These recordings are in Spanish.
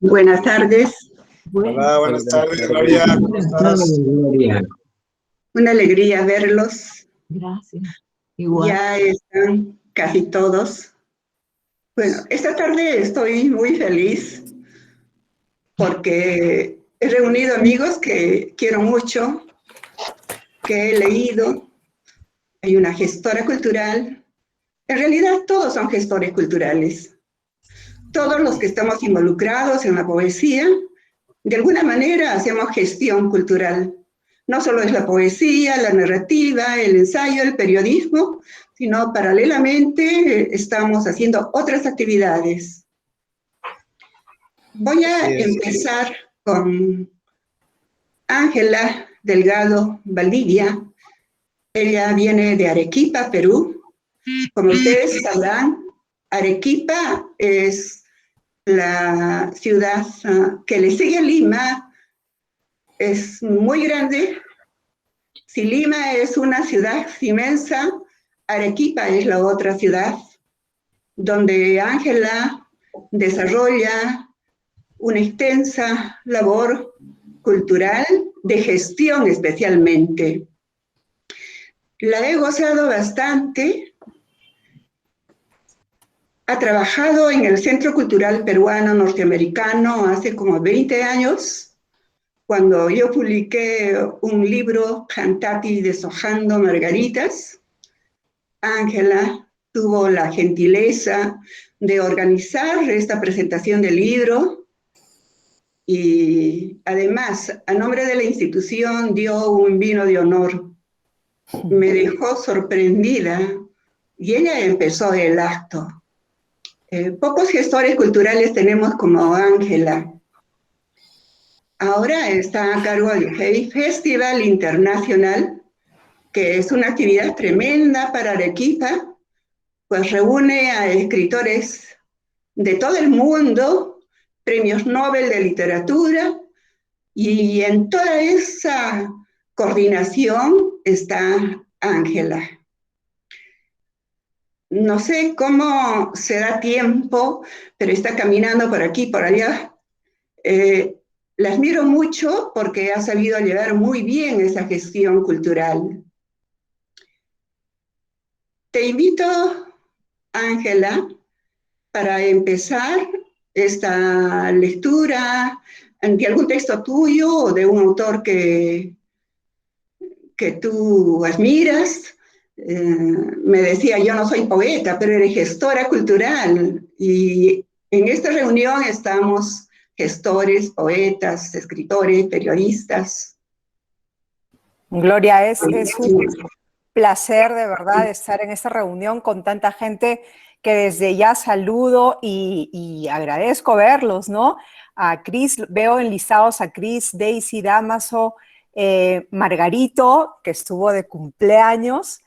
Buenas tardes. Hola, buenas tardes, Gloria. ¿Cómo estás? Una alegría verlos. Gracias. Igual. Ya están casi todos. Bueno, esta tarde estoy muy feliz porque he reunido amigos que quiero mucho, que he leído. Hay una gestora cultural. En realidad todos son gestores culturales. Todos los que estamos involucrados en la poesía, de alguna manera hacemos gestión cultural. No solo es la poesía, la narrativa, el ensayo, el periodismo, sino paralelamente estamos haciendo otras actividades. Voy a empezar con Ángela Delgado Valdivia. Ella viene de Arequipa, Perú. Como ustedes sabrán, Arequipa es la ciudad que le sigue a Lima, es muy grande. Si Lima es una ciudad inmensa, Arequipa es la otra ciudad donde Ángela desarrolla una extensa labor cultural de gestión especialmente. La he gozado bastante. Ha trabajado en el Centro Cultural Peruano Norteamericano hace como 20 años, cuando yo publiqué un libro, Cantati deshojando margaritas. Ángela tuvo la gentileza de organizar esta presentación del libro y además, a nombre de la institución, dio un vino de honor. Me dejó sorprendida y ella empezó el acto. Pocos gestores culturales tenemos como Ángela. Ahora está a cargo del Hey Festival Internacional, que es una actividad tremenda para Arequipa, pues reúne a escritores de todo el mundo, premios Nobel de literatura, y en toda esa coordinación está Ángela. No sé cómo se da tiempo, pero está caminando por aquí, por allá. La admiro mucho porque ha sabido llevar muy bien esa gestión cultural. Te invito, Ángela, para empezar esta lectura de algún texto tuyo o de un autor que tú admiras. Me decía, yo no soy poeta, pero eres gestora cultural. Y en esta reunión estamos gestores, poetas, escritores, periodistas. Gloria, es un placer de verdad estar en esta reunión con tanta gente que desde ya saludo y agradezco verlos, ¿no? A Cris, veo enlistados a Cris, Daisy, Damaso, Margarito, que estuvo de cumpleaños.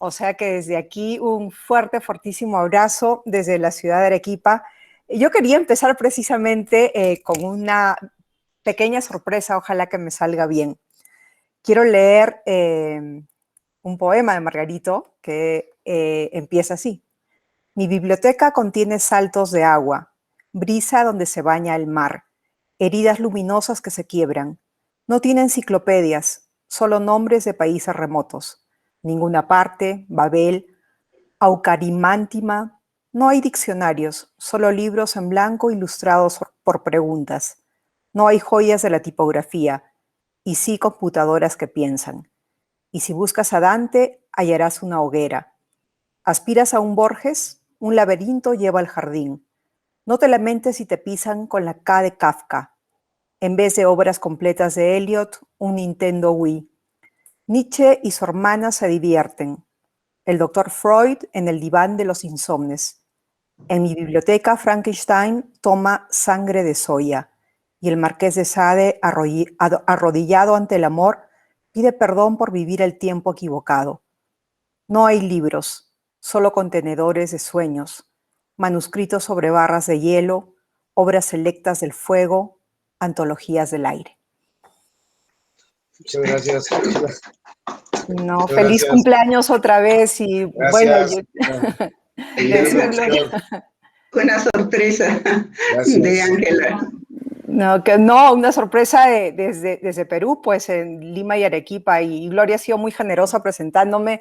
O sea que desde aquí un fuerte, fortísimo abrazo desde la ciudad de Arequipa. Yo quería empezar precisamente con una pequeña sorpresa, ojalá que me salga bien. Quiero leer un poema de Margarito que empieza así. Mi biblioteca contiene saltos de agua, brisa donde se baña el mar, heridas luminosas que se quiebran. No tiene enciclopedias, solo nombres de países remotos. Ninguna parte, Babel, Aucarimántima. No hay diccionarios, solo libros en blanco ilustrados por preguntas. No hay joyas de la tipografía, y sí computadoras que piensan. Y si buscas a Dante, hallarás una hoguera. Aspiras a un Borges, un laberinto lleva al jardín. No te lamentes si te pisan con la K de Kafka. En vez de obras completas de Eliot, un Nintendo Wii. Nietzsche y su hermana se divierten. El doctor Freud en el diván de los insomnes. En mi biblioteca, Frankenstein toma sangre de soya. y el marqués de Sade, arrodillado ante el amor, pide perdón por vivir el tiempo equivocado. No hay libros, solo contenedores de sueños, manuscritos sobre barras de hielo, obras selectas del fuego, antologías del aire. Muchas gracias. No, Muchas feliz gracias. cumpleaños otra vez y Gracias. Una sorpresa Gracias. de Ángela. No, una sorpresa desde Perú, pues en Lima y Arequipa, y Gloria ha sido muy generosa presentándome.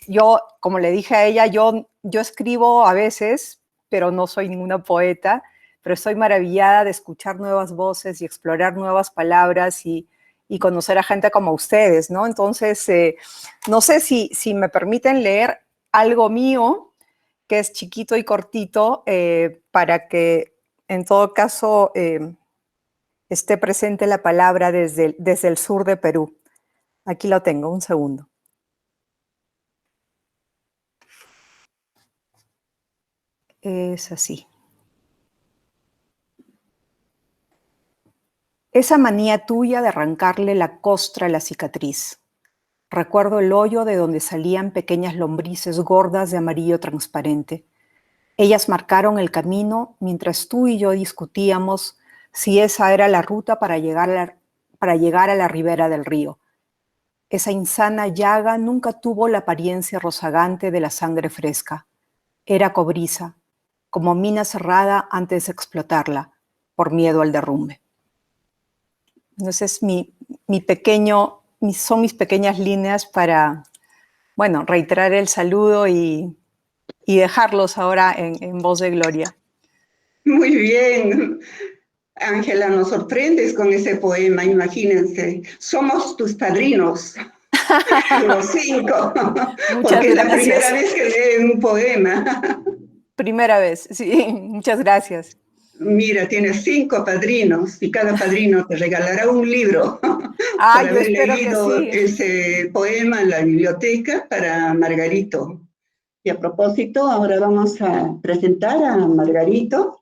Yo, como le dije a ella, yo escribo a veces, pero no soy ninguna poeta, pero estoy maravillada de escuchar nuevas voces y explorar nuevas palabras y conocer a gente como ustedes, ¿no? Entonces, no sé si me permiten leer algo mío, que es chiquito y cortito, para que en todo caso esté presente la palabra desde el sur de Perú. Aquí lo tengo, un segundo. Es así. Esa manía tuya de arrancarle la costra a la cicatriz. Recuerdo el hoyo de donde salían pequeñas lombrices gordas de amarillo transparente. Ellas marcaron el camino mientras tú y yo discutíamos si esa era la ruta para llegar a la ribera del río. Esa insana llaga nunca tuvo la apariencia rozagante de la sangre fresca. Era cobriza, como mina cerrada antes de explotarla, por miedo al derrumbe. Entonces, son mis pequeñas líneas para, bueno, reiterar el saludo y dejarlos ahora en voz de Gloria. Muy bien. Ángela, nos sorprendes con ese poema, imagínense. Somos tus padrinos, los 5, porque es la primera vez que leen un poema. Primera vez, sí, muchas gracias. Mira, tienes 5 padrinos y cada padrino te regalará un libro por haber leído ese poema en la biblioteca para Margarito. Y a propósito, ahora vamos a presentar a Margarito,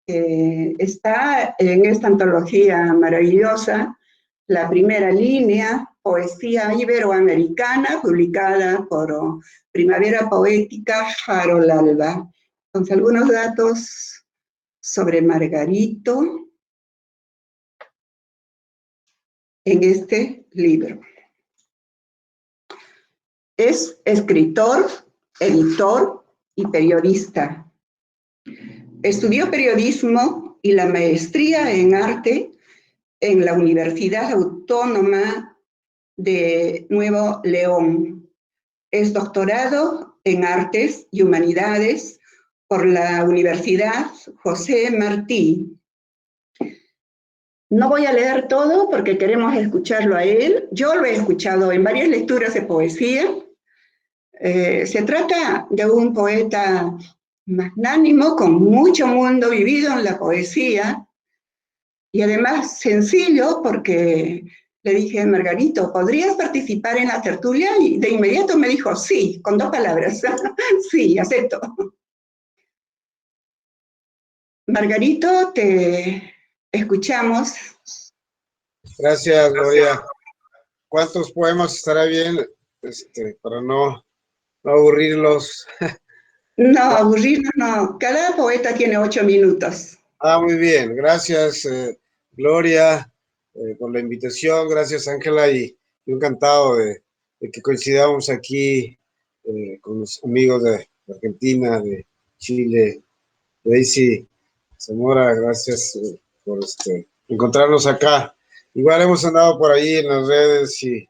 que está en esta antología maravillosa, La Primera Línea, poesía iberoamericana, publicada por Primavera Poética, Harold Alba. Entonces, algunos datos sobre Margarito en este libro. Es escritor, editor y periodista. Estudió periodismo y la maestría en arte en la Universidad Autónoma de Nuevo León. Es doctorado en Artes y Humanidades por la Universidad José Martí. No voy a leer todo porque queremos escucharlo a él. Yo lo he escuchado en varias lecturas de poesía. Se trata de un poeta magnánimo con mucho mundo vivido en la poesía y además sencillo porque le dije, Margarito, ¿podrías participar en la tertulia? Y de inmediato me dijo, sí, con 2 palabras. Sí, acepto. Margarito, te escuchamos. Gracias, Gloria. ¿Cuántos poemas estará bien? Para no aburrirlos. No, aburrirnos no. Cada poeta tiene 8 minutos. Muy bien. Gracias, Gloria, por la invitación. Gracias, Ángela, y encantado de que coincidamos aquí con los amigos de Argentina, de Chile. Daisy Zamora, gracias por encontrarnos acá. Igual hemos andado por ahí en las redes y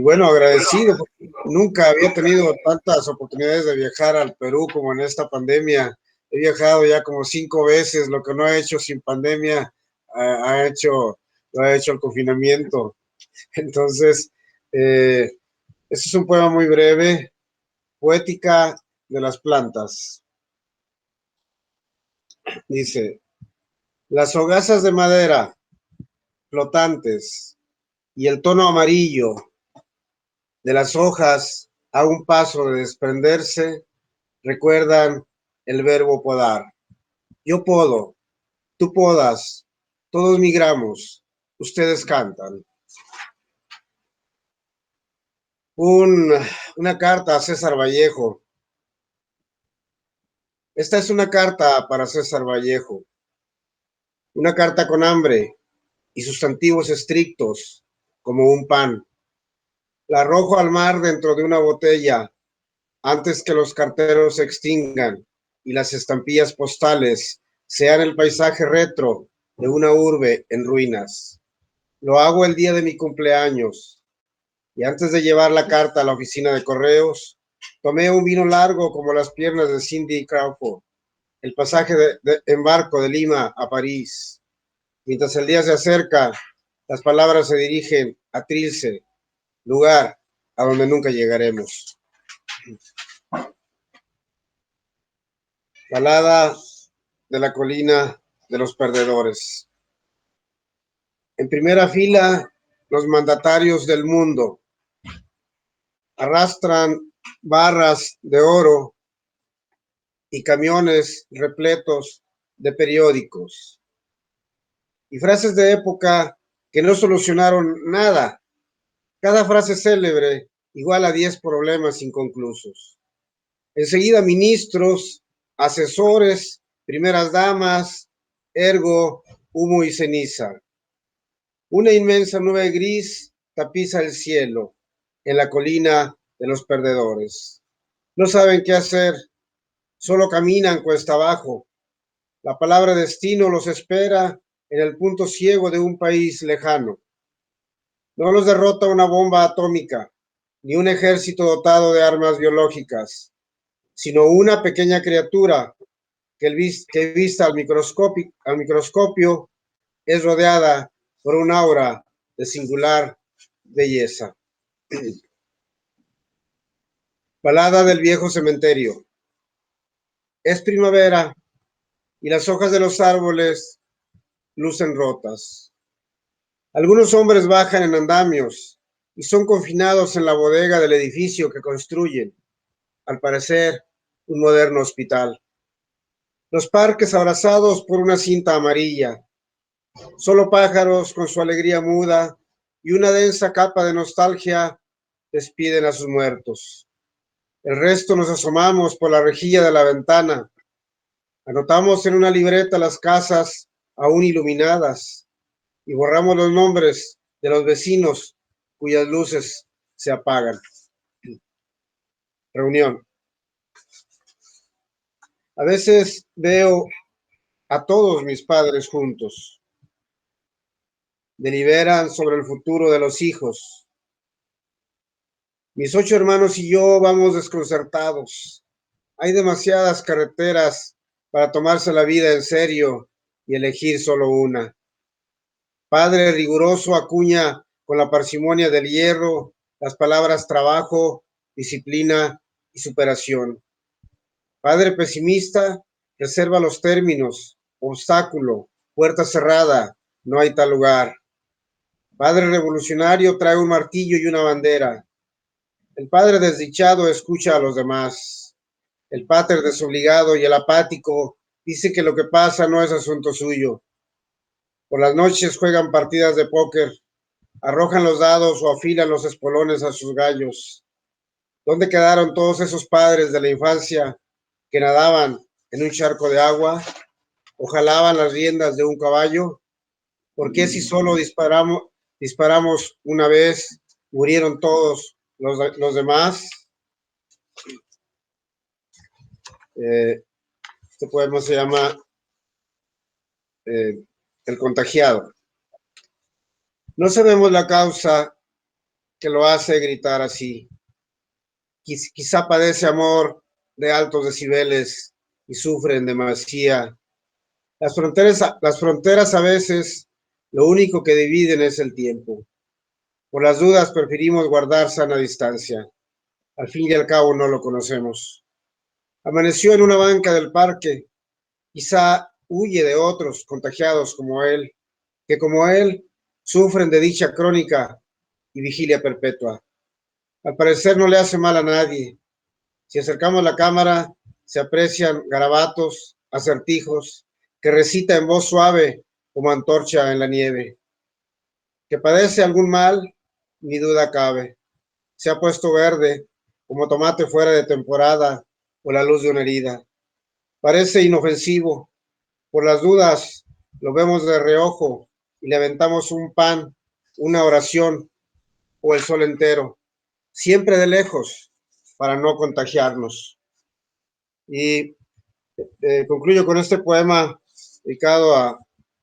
bueno, agradecido, porque nunca había tenido tantas oportunidades de viajar al Perú como en esta pandemia. He viajado ya como 5 veces, lo que no he hecho sin pandemia lo ha hecho el confinamiento. Entonces, este es un poema muy breve, Poética de las plantas. Dice, las hogazas de madera flotantes y el tono amarillo de las hojas a un paso de desprenderse recuerdan el verbo podar. Yo podo, tú podas, todos migramos, ustedes cantan. Una carta a César Vallejo. Esta es una carta para César Vallejo. Una carta con hambre y sustantivos estrictos, como un pan. La arrojo al mar dentro de una botella, antes que los carteros se extingan y las estampillas postales sean el paisaje retro de una urbe en ruinas. Lo hago el día de mi cumpleaños, y antes de llevar la carta a la oficina de correos, tomé un vino largo como las piernas de Cindy Crawford, el pasaje en barco de Lima a París. Mientras el día se acerca, las palabras se dirigen a Trilce, lugar a donde nunca llegaremos. Balada de la colina de los perdedores. En primera fila, los mandatarios del mundo arrastran barras de oro y camiones repletos de periódicos y frases de época que no solucionaron nada. Cada frase célebre igual a 10 problemas inconclusos. Enseguida ministros, asesores, primeras damas, ergo, humo y ceniza. Una inmensa nube gris tapiza el cielo en la colina de los perdedores. No saben qué hacer, solo caminan cuesta abajo. La palabra destino los espera en el punto ciego de un país lejano. No los derrota una bomba atómica, ni un ejército dotado de armas biológicas, sino una pequeña criatura que vista al microscopio es rodeada por un aura de singular belleza. Balada del viejo cementerio. Es primavera y las hojas de los árboles lucen rotas. Algunos hombres bajan en andamios y son confinados en la bodega del edificio que construyen, al parecer un moderno hospital. Los parques abrazados por una cinta amarilla, solo pájaros con su alegría muda y una densa capa de nostalgia despiden a sus muertos. El resto nos asomamos por la rejilla de la ventana. Anotamos en una libreta las casas aún iluminadas y borramos los nombres de los vecinos cuyas luces se apagan. Reunión. A veces veo a todos mis padres juntos. Deliberan sobre el futuro de los hijos. Mis 8 hermanos y yo vamos desconcertados. Hay demasiadas carreteras para tomarse la vida en serio y elegir solo una. Padre riguroso acuña con la parsimonia del hierro las palabras trabajo, disciplina y superación. Padre pesimista reserva los términos obstáculo, puerta cerrada, no hay tal lugar. Padre revolucionario trae un martillo y una bandera. El padre desdichado escucha a los demás. El pater desobligado y el apático dice que lo que pasa no es asunto suyo. Por las noches juegan partidas de póker, arrojan los dados o afilan los espolones a sus gallos. ¿Dónde quedaron todos esos padres de la infancia que nadaban en un charco de agua o jalaban las riendas de un caballo? ¿Por qué si solo disparamos una vez, murieron todos los demás? Este poema se llama El contagiado. No sabemos la causa que lo hace gritar así. Quizá padece amor de altos decibeles y sufre en demasía. Las fronteras a veces lo único que dividen es el tiempo. Por las dudas preferimos guardar sana distancia. Al fin y al cabo no lo conocemos. Amaneció en una banca del parque. Quizá huye de otros contagiados como él, que como él sufren de dicha crónica y vigilia perpetua. Al parecer no le hace mal a nadie. Si acercamos la cámara, se aprecian garabatos, acertijos que recita en voz suave como antorcha en la nieve. Que padece algún mal, ni duda cabe. Se ha puesto verde como tomate fuera de temporada o la luz de una herida. Parece inofensivo. Por las dudas lo vemos de reojo y le aventamos un pan, una oración o el sol entero, siempre de lejos, para no contagiarnos. Y concluyo con este poema dedicado a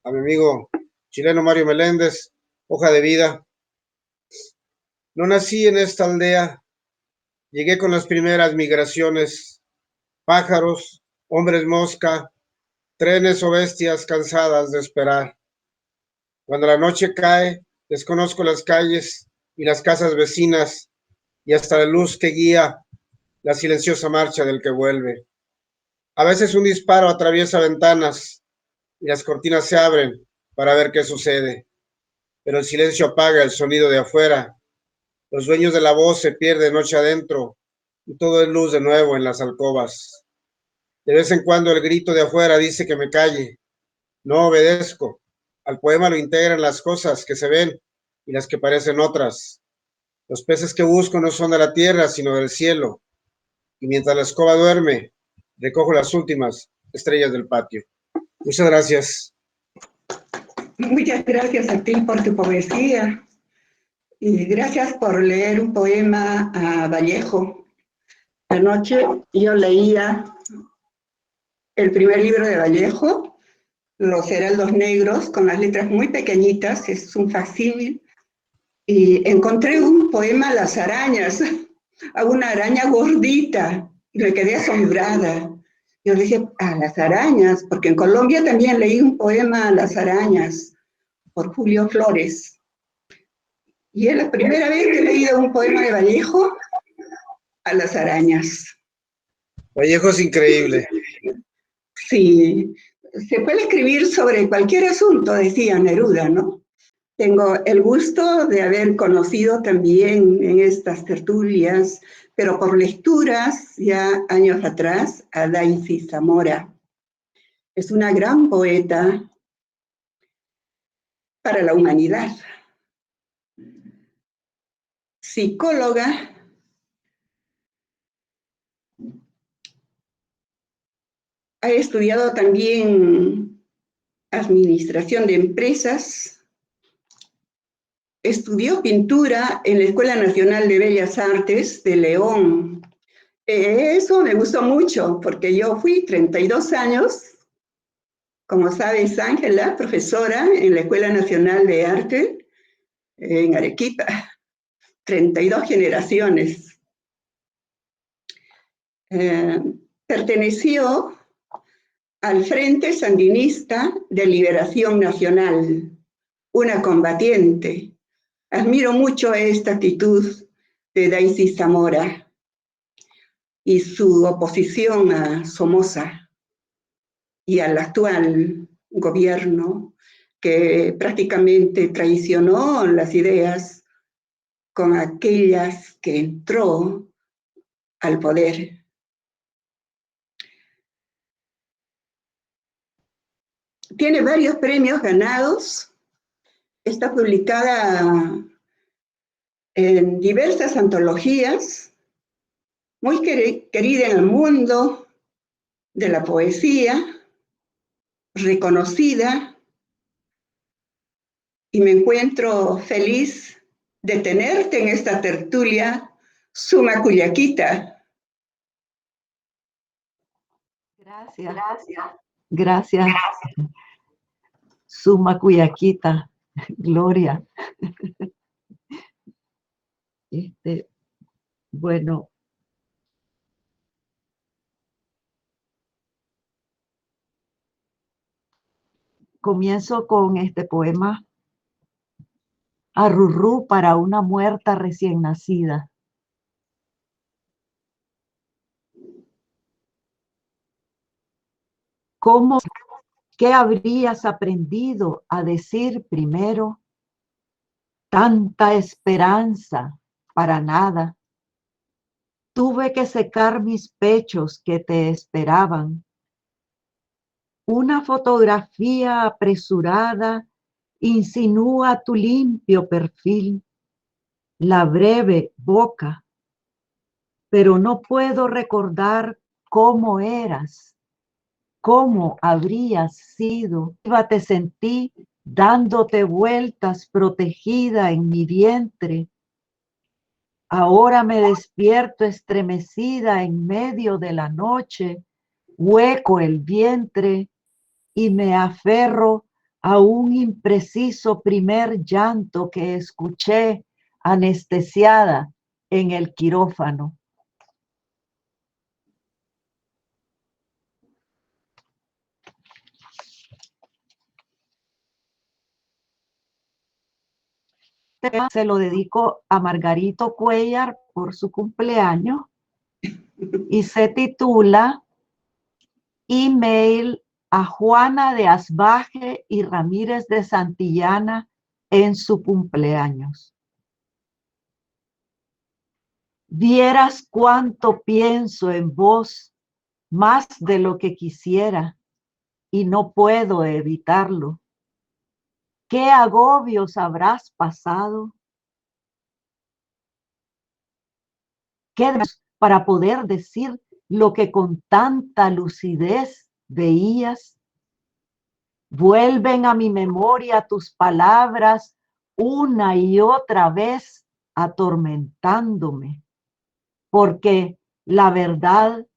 mi amigo chileno Mario Meléndez, Hoja de Vida. No nací en esta aldea, llegué con las primeras migraciones, pájaros, hombres mosca, trenes o bestias cansadas de esperar. Cuando la noche cae, desconozco las calles y las casas vecinas y hasta la luz que guía la silenciosa marcha del que vuelve. A veces un disparo atraviesa ventanas y las cortinas se abren para ver qué sucede, pero el silencio apaga el sonido de afuera. Los dueños de la voz se pierden noche adentro y todo es luz de nuevo en las alcobas. De vez en cuando el grito de afuera dice que me calle. No obedezco. Al poema lo integran las cosas que se ven y las que parecen otras. Los peces que busco no son de la tierra, sino del cielo. Y mientras la escoba duerme, recojo las últimas estrellas del patio. Muchas gracias. Muchas gracias a ti por tu poesía y gracias por leer un poema a Vallejo. Anoche yo leía el primer libro de Vallejo, Los Heraldos Negros, con las letras muy pequeñitas, es un facsímil, y encontré un poema a las arañas, a una araña gordita, y me quedé asombrada. Yo dije, a las arañas, porque en Colombia también leí un poema a las arañas, por Julio Flores. Y es la primera vez que he leído un poema de Vallejo a las arañas. Vallejo es increíble. Sí, se puede escribir sobre cualquier asunto, decía Neruda, ¿no? Tengo el gusto de haber conocido también en estas tertulias, pero por lecturas ya años atrás, a Daisy Zamora. Es una gran poeta para la humanidad. Psicóloga, ha estudiado también administración de empresas, estudió pintura en la Escuela Nacional de Bellas Artes de León. Eso me gustó mucho, porque yo fui 32 años, como sabes, Ángela, profesora en la Escuela Nacional de Arte en Arequipa. 32 generaciones. Perteneció al Frente Sandinista de Liberación Nacional, una combatiente. Admiro mucho esta actitud de Daisy Zamora y su oposición a Somoza y al actual gobierno que prácticamente traicionó las ideas con aquellas que entró al poder. Tiene varios premios ganados, está publicada en diversas antologías, muy querida en el mundo de la poesía, reconocida, y me encuentro feliz de tenerte en esta tertulia, Suma Cuyaquita. Gracias. Gracias. Suma Cuyaquita, Gloria. Bueno, comienzo con este poema. Arrurrú para una muerta recién nacida. ¿Cómo, qué habrías aprendido a decir primero? Tanta esperanza para nada. Tuve que secar mis pechos que te esperaban. Una fotografía apresurada insinúa tu limpio perfil, la breve boca, pero no puedo recordar cómo eras, cómo habrías sido. Te sentí dándote vueltas protegida en mi vientre. Ahora me despierto estremecida en medio de la noche, hueco el vientre y me aferro a un impreciso primer llanto que escuché anestesiada en el quirófano. Se lo dedico a Margarito Cuellar por su cumpleaños y se titula Email a Juana de Asbaje y Ramírez de Santillana en su cumpleaños. Vieras cuánto pienso en vos, más de lo que quisiera, y no puedo evitarlo. ¿Qué agobios habrás pasado? ¿Qué para poder decir lo que con tanta lucidez veías? Vuelven a mi memoria tus palabras una y otra vez atormentándome, porque la verdad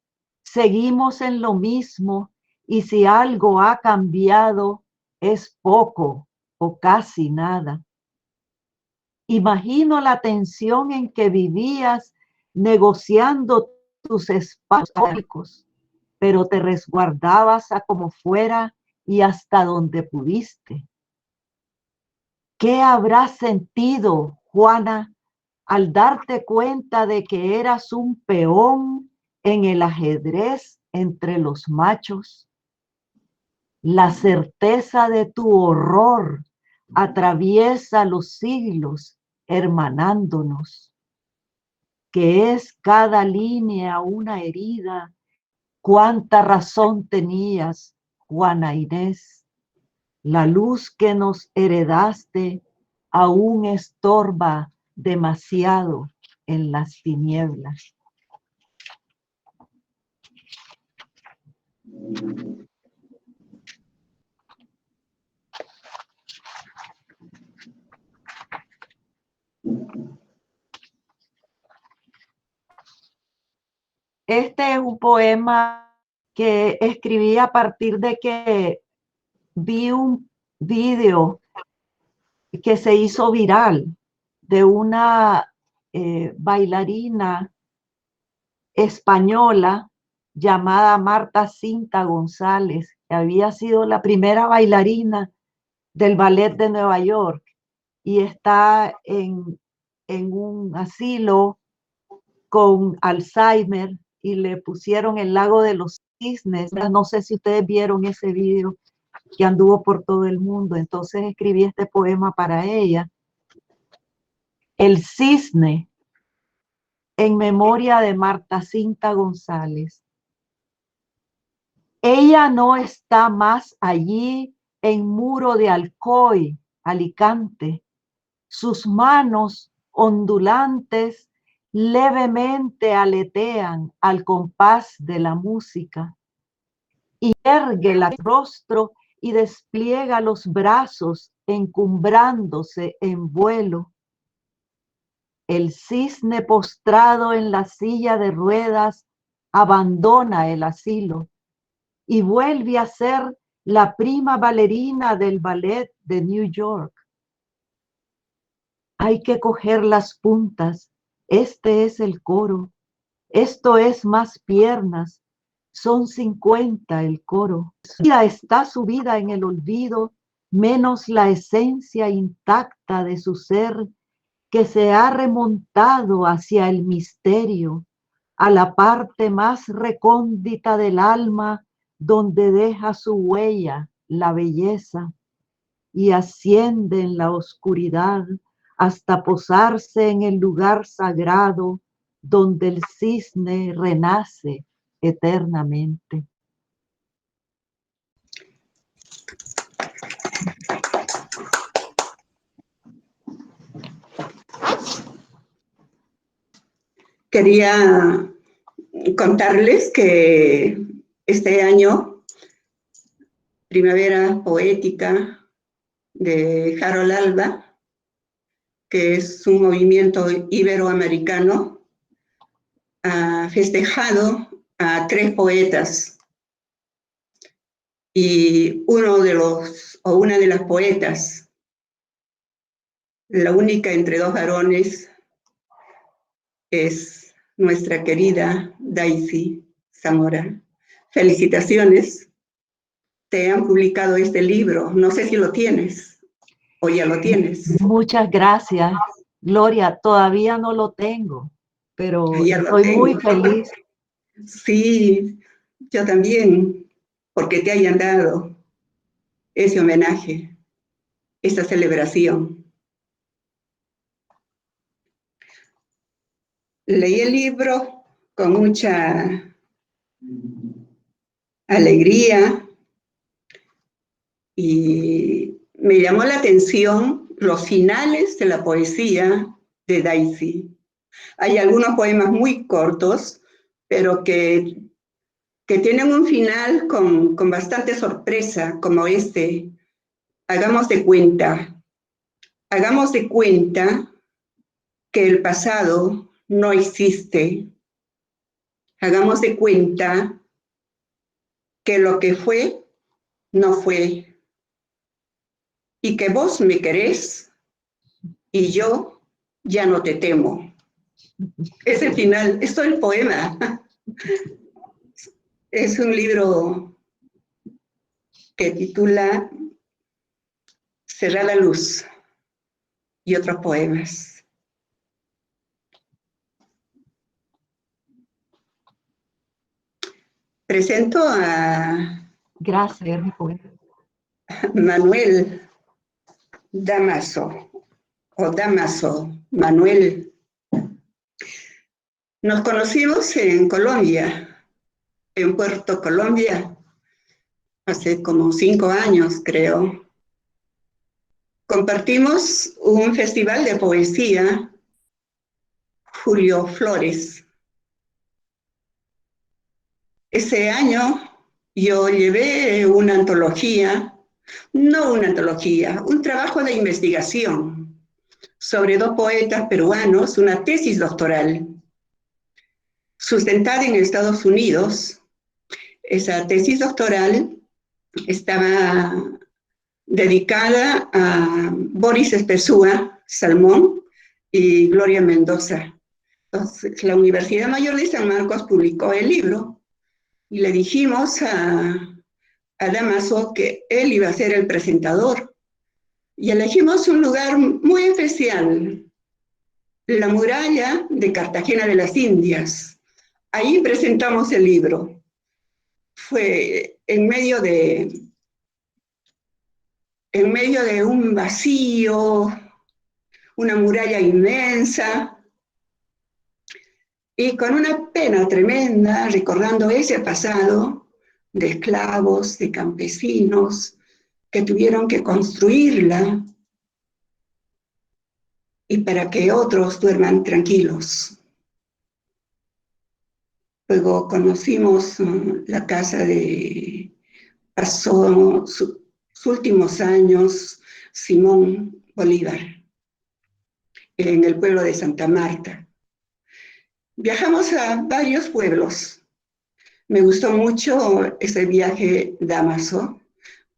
seguimos en lo mismo y si algo ha cambiado es poco o casi nada. Imagino la tensión en que vivías negociando tus espacios, pero te resguardabas a como fuera y hasta donde pudiste. ¿Qué habrás sentido, Juana, al darte cuenta de que eras un peón en el ajedrez entre los machos? La certeza de tu horror atraviesa los siglos hermanándonos, que es cada línea una herida. Cuánta razón tenías, Juana Inés. La luz que nos heredaste aún estorba demasiado en las tinieblas. Este es un poema que escribí a partir de que vi un video que se hizo viral de una bailarina española llamada Marta Cinta González, que había sido la primera bailarina del Ballet de Nueva York y está en un asilo con Alzheimer y le pusieron el lago de los cisnes. No sé si ustedes vieron ese video que anduvo por todo el mundo. Entonces escribí este poema para ella. El cisne, en memoria de Marta Cinta González. Ella no está más allí en Muro de Alcoy, Alicante. Sus manos ondulantes levemente aletean al compás de la música. Y ergue el rostro y despliega los brazos encumbrándose en vuelo. El cisne postrado en la silla de ruedas abandona el asilo y vuelve a ser la prima bailarina del ballet de New York. Hay que coger las puntas. Este es el coro. Esto es más piernas. Son 50 el coro. Ya está subida en el olvido, menos la esencia intacta de su ser que se ha remontado hacia el misterio, a la parte más recóndita del alma donde deja su huella la belleza y asciende en la oscuridad hasta posarse en el lugar sagrado donde el cisne renace eternamente. Quería contarles que este año, Primavera Poética de Harold Alba, que es un movimiento iberoamericano, ha festejado a 3 poetas, y una de las poetas, la única entre 2 varones, es nuestra querida Daisy Zamora. Felicitaciones, te han publicado este libro, no sé si lo tienes o ya lo tienes. Muchas gracias, Gloria. Todavía no lo tengo, pero Ya lo estoy muy tengo. feliz. Sí, yo también, porque te hayan dado ese homenaje, esta celebración. Leí el libro con mucha alegría y me llamó la atención los finales de la poesía de Daisy. Hay algunos poemas muy cortos, pero que tienen un final con bastante sorpresa, como este. Hagamos de cuenta que el pasado no existe. Hagamos de cuenta que lo que fue, no fue. Y que vos me querés y yo ya no te temo. Es el final, es todo el poema. Es un libro que titula Cerrar la luz y otros poemas. Presento a Gracias, es mi poeta. Manuel Damaso, o Damaso, Manuel. Nos conocimos en Colombia, en Puerto Colombia, hace como 5 años, creo. Compartimos un festival de poesía, Julio Flores. Ese año yo llevé una antología, no una antología, un trabajo de investigación sobre 2 poetas peruanos, una tesis doctoral, sustentada en Estados Unidos. Esa tesis doctoral estaba dedicada a Boris Espesúa Salmón y Gloria Mendoza. Entonces, la Universidad Mayor de San Marcos publicó el libro y le dijimos a Damaso que él iba a ser el presentador. Y elegimos un lugar muy especial, la muralla de Cartagena de las Indias. Ahí presentamos el libro. Fue en medio de un vacío, una muralla inmensa, y con una pena tremenda, recordando ese pasado de esclavos, de campesinos, que tuvieron que construirla, y para que otros duerman tranquilos. Luego conocimos la casa de, pasó sus últimos años Simón Bolívar, en el pueblo de Santa Marta. Viajamos a varios pueblos. Me gustó mucho ese viaje, Damaso.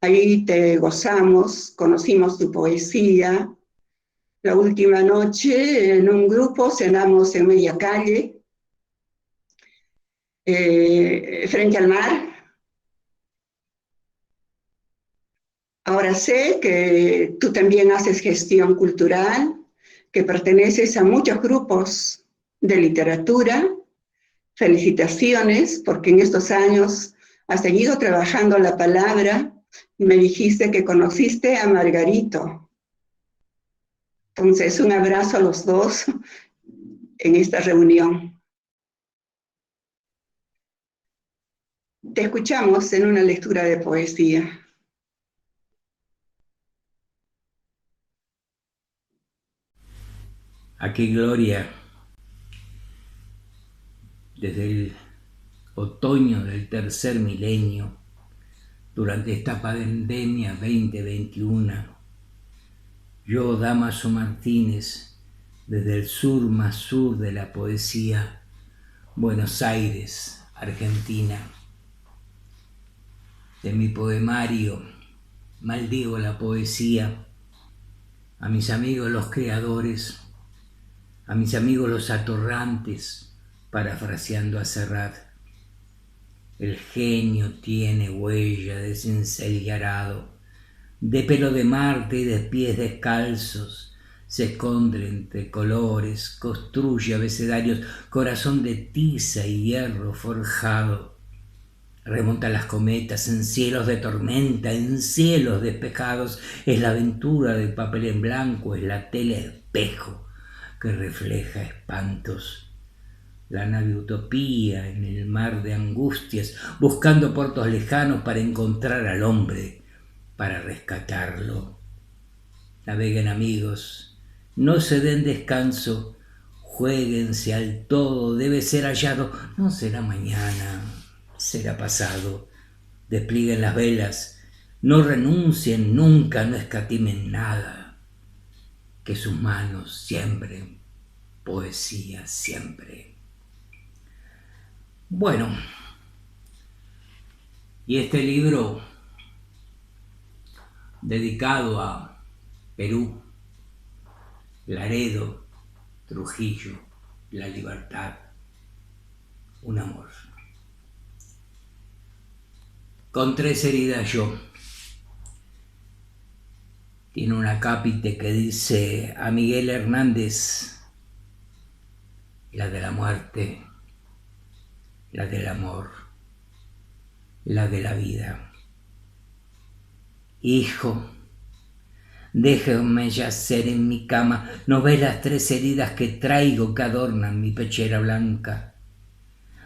Ahí te gozamos, conocimos tu poesía. La última noche, en un grupo, cenamos en media calle, frente al mar. Ahora sé que tú también haces gestión cultural, que perteneces a muchos grupos de literatura. Felicitaciones, porque en estos años has seguido trabajando la palabra y me dijiste que conociste a Margarito. Entonces, un abrazo a los dos en esta reunión. Te escuchamos en una lectura de poesía. Aquí Gloria, desde el otoño del tercer milenio, durante esta pandemia 2021, yo, Dámaso Martínez, desde el sur más sur de la poesía, Buenos Aires, Argentina, de mi poemario Maldigo la poesía, a mis amigos los creadores, a mis amigos los atorrantes, parafraseando a Serrat. El genio tiene huella de cincel y arado, de pelo de Marte y de pies descalzos, se esconde entre colores, construye abecedarios, corazón de tiza y hierro forjado. Remonta las cometas en cielos de tormenta, en cielos despejados. Es la aventura del papel en blanco, es la tela espejo que refleja espantos. La nave utopía en el mar de angustias, buscando puertos lejanos para encontrar al hombre, para rescatarlo. Naveguen amigos, no se den descanso, juéguense al todo, debe ser hallado, no será mañana, será pasado. Desplieguen las velas, no renuncien nunca, no escatimen nada. Que sus manos siembren poesía siempre. Bueno, y este libro dedicado a Perú, Laredo, Trujillo, la libertad, un amor. Con 3 heridas yo. Tiene un acápite que dice a Miguel Hernández, la de la muerte, la del amor, la de la vida. Hijo, déjame yacer en mi cama, ¿no ves las 3 heridas que traigo que adornan mi pechera blanca?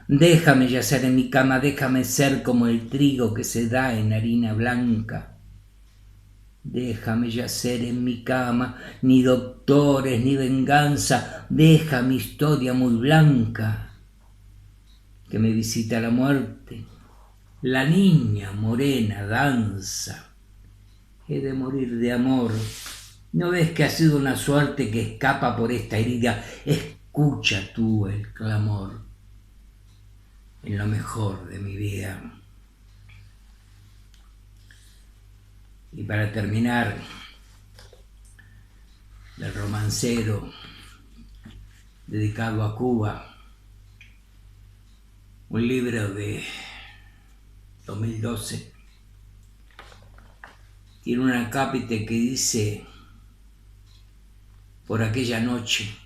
Déjame yacer en mi cama, déjame ser como el trigo que se da en harina blanca. Déjame yacer en mi cama, ni doctores ni venganza, deja mi historia muy blanca. Que me visita la muerte, la niña morena danza. He de morir de amor. ¿No ves que ha sido una suerte que escapa por esta herida? Escucha tú el clamor en lo mejor de mi vida. Y para terminar, del romancero dedicado a Cuba, un libro de 2012, tiene un acápite que dice: por aquella noche,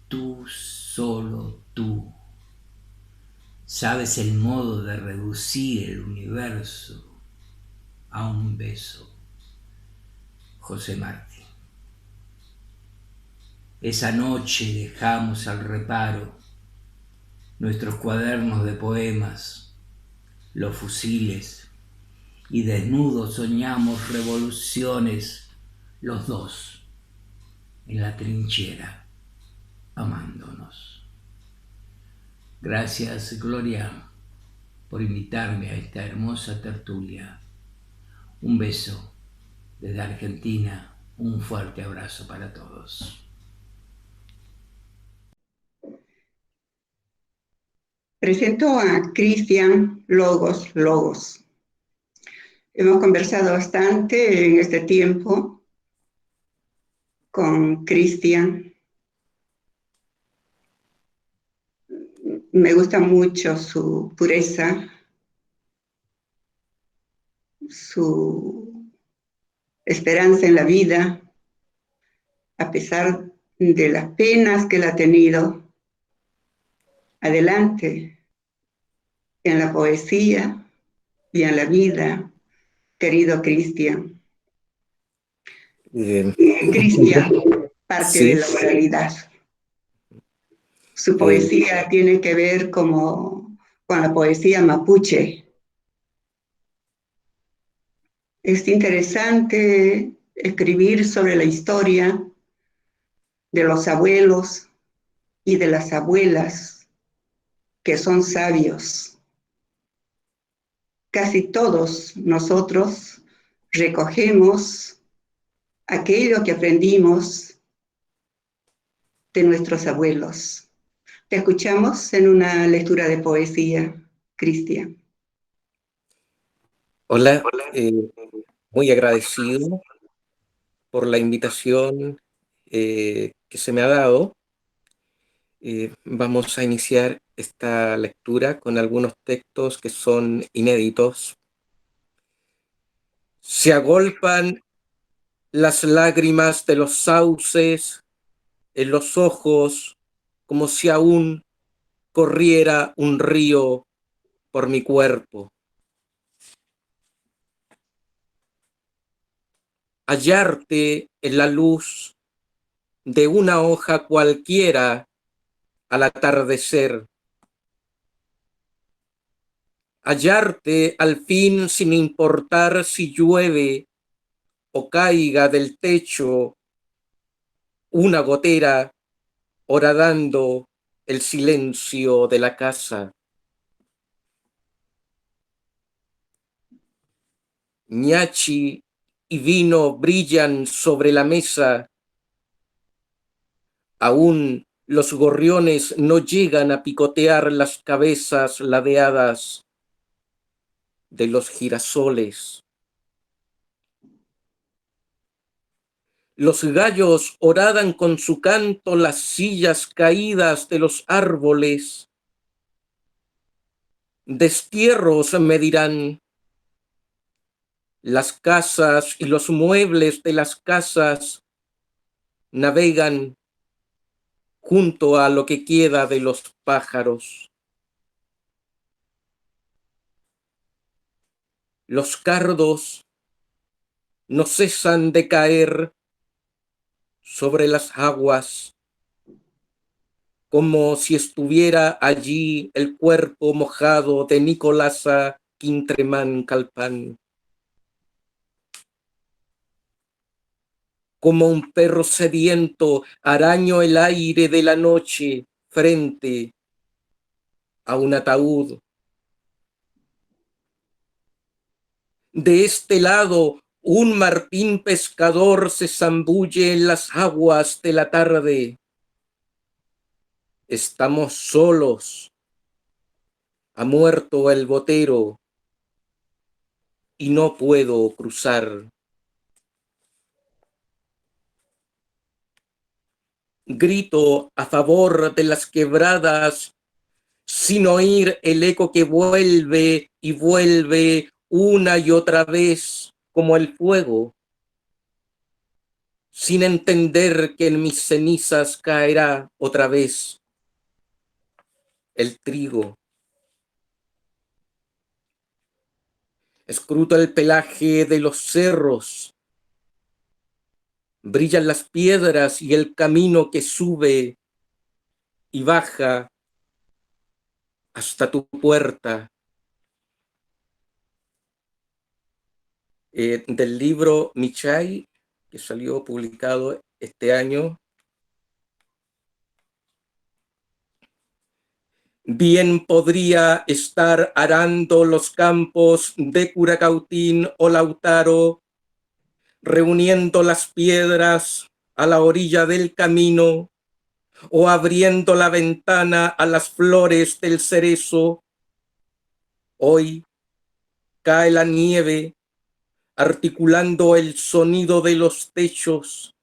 tú, solo tú, sabes el modo de reducir el universo a un beso. José Martí. Esa noche dejamos al reparo nuestros cuadernos de poemas, los fusiles, y desnudos soñamos revoluciones, los dos en la trinchera, amándonos. Gracias, Gloria, por invitarme a esta hermosa tertulia. Un beso desde Argentina, un fuerte abrazo para todos. Presento a Cristian Logos. Hemos conversado bastante en este tiempo con Cristian. Me gusta mucho su pureza, su esperanza en la vida, a pesar de las penas que él ha tenido. Adelante en la poesía y en la vida, querido Cristian. Cristian parte Sí. de la oralidad. Su poesía tiene que ver con la poesía mapuche. Es interesante escribir sobre la historia de los abuelos y de las abuelas que son sabios. Casi todos nosotros recogemos aquello que aprendimos de nuestros abuelos. Te escuchamos en una lectura de poesía, Cristian. Hola, muy agradecido por la invitación que se me ha dado. Vamos a iniciar esta lectura con algunos textos que son inéditos. Se agolpan las lágrimas de los sauces en los ojos como si aún corriera un río por mi cuerpo. Hallarte en la luz de una hoja cualquiera al atardecer. Hallarte al fin sin importar si llueve o caiga del techo una gotera horadando el silencio de la casa. Ñachi y vino brillan sobre la mesa. Aún los gorriones no llegan a picotear las cabezas ladeadas de los girasoles. Los gallos horadan con su canto las sillas caídas de los árboles. Destierros me dirán. Las casas y los muebles de las casas navegan junto a lo que queda de los pájaros. Los cardos no cesan de caer sobre las aguas, como si estuviera allí el cuerpo mojado de Nicolasa Quintremán Calpán. Como un perro sediento, araño el aire de la noche frente a un ataúd. De este lado, un martín pescador se zambulle en las aguas de la tarde. Estamos solos. Ha muerto el botero y no puedo cruzar. Grito a favor de las quebradas sin oír el eco que vuelve y vuelve una y otra vez como el fuego, sin entender que en mis cenizas caerá otra vez el trigo. Escruto el pelaje de los cerros. Brillan las piedras y el camino que sube y baja hasta tu puerta. Del libro Michai, que salió publicado este año. Bien podría estar arando los campos de Curacautín o Lautaro, reuniendo las piedras a la orilla del camino o abriendo la ventana a las flores del cerezo. Hoy cae la nieve, articulando el sonido de los techos,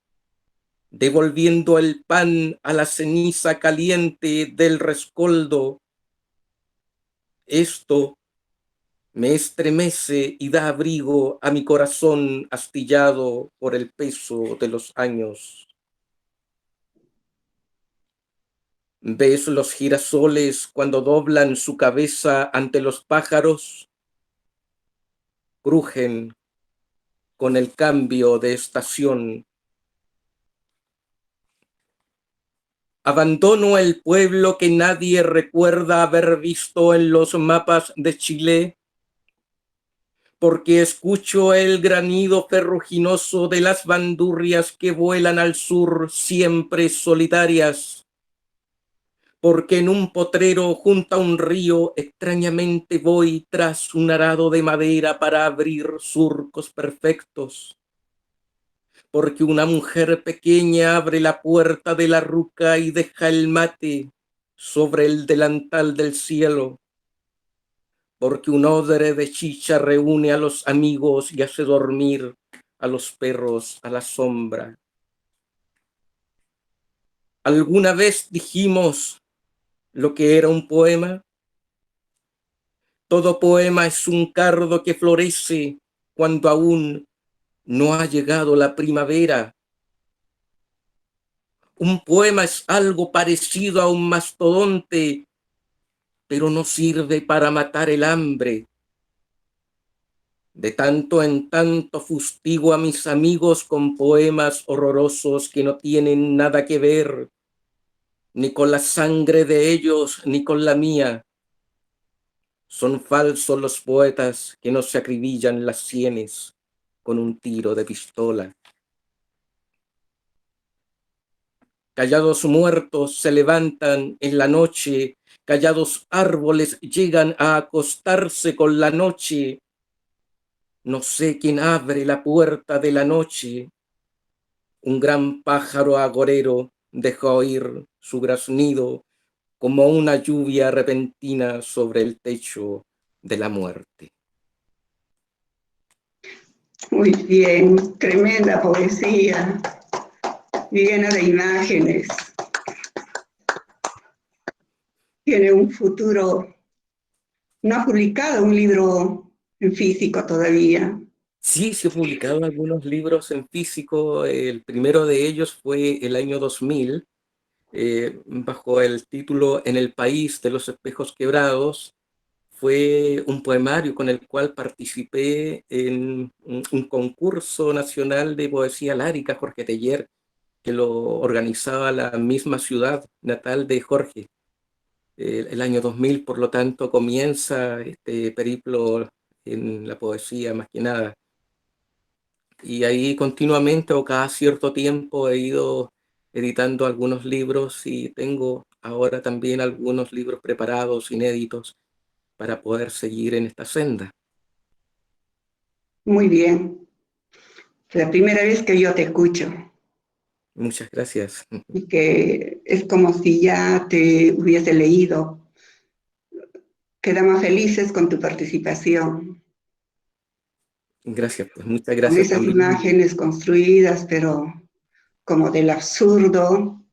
devolviendo el pan a la ceniza caliente del rescoldo. Esto me estremece y da abrigo a mi corazón astillado por el peso de los años. ¿Ves los girasoles cuando doblan su cabeza ante los pájaros? Crujen con el cambio de estación. Abandono el pueblo que nadie recuerda haber visto en los mapas de Chile, porque escucho el granido ferruginoso de las bandurrias que vuelan al sur siempre solitarias, porque en un potrero junto a un río extrañamente voy tras un arado de madera para abrir surcos perfectos, porque una mujer pequeña abre la puerta de la ruca y deja el mate sobre el delantal del cielo, porque un odre de chicha reúne a los amigos y hace dormir a los perros a la sombra. ¿Alguna vez dijimos lo que era un poema? Todo poema es un cardo que florece cuando aún no ha llegado la primavera. Un poema es algo parecido a un mastodonte, pero no sirve para matar el hambre. De tanto en tanto fustigo a mis amigos con poemas horrorosos que no tienen nada que ver, ni con la sangre de ellos, ni con la mía. Son falsos los poetas que no se acribillan las sienes con un tiro de pistola. Callados muertos se levantan en la noche, callados árboles llegan a acostarse con la noche. No sé quién abre la puerta de la noche. Un gran pájaro agorero deja oír su graznido como una lluvia repentina sobre el techo de la muerte. Muy bien, tremenda poesía, llena de imágenes. Tiene un futuro. No ha publicado un libro en físico todavía. Sí, se han publicado algunos libros en físico. El primero de ellos fue el año 2000, bajo el título En el país de los espejos quebrados. Fue un poemario con el cual participé en un concurso nacional de poesía lárica, Jorge Teller, que lo organizaba la misma ciudad natal de Jorge. El año 2000, por lo tanto, comienza este periplo en la poesía más que nada. Y ahí continuamente o cada cierto tiempo he ido editando algunos libros y tengo ahora también algunos libros preparados, inéditos, para poder seguir en esta senda. Muy bien. Es la primera vez que yo te escucho Muchas gracias. y que es como si ya te hubiese leído. Quedamos felices con tu participación, Gracias, pues muchas con gracias esas también. imágenes construidas, pero como del absurdo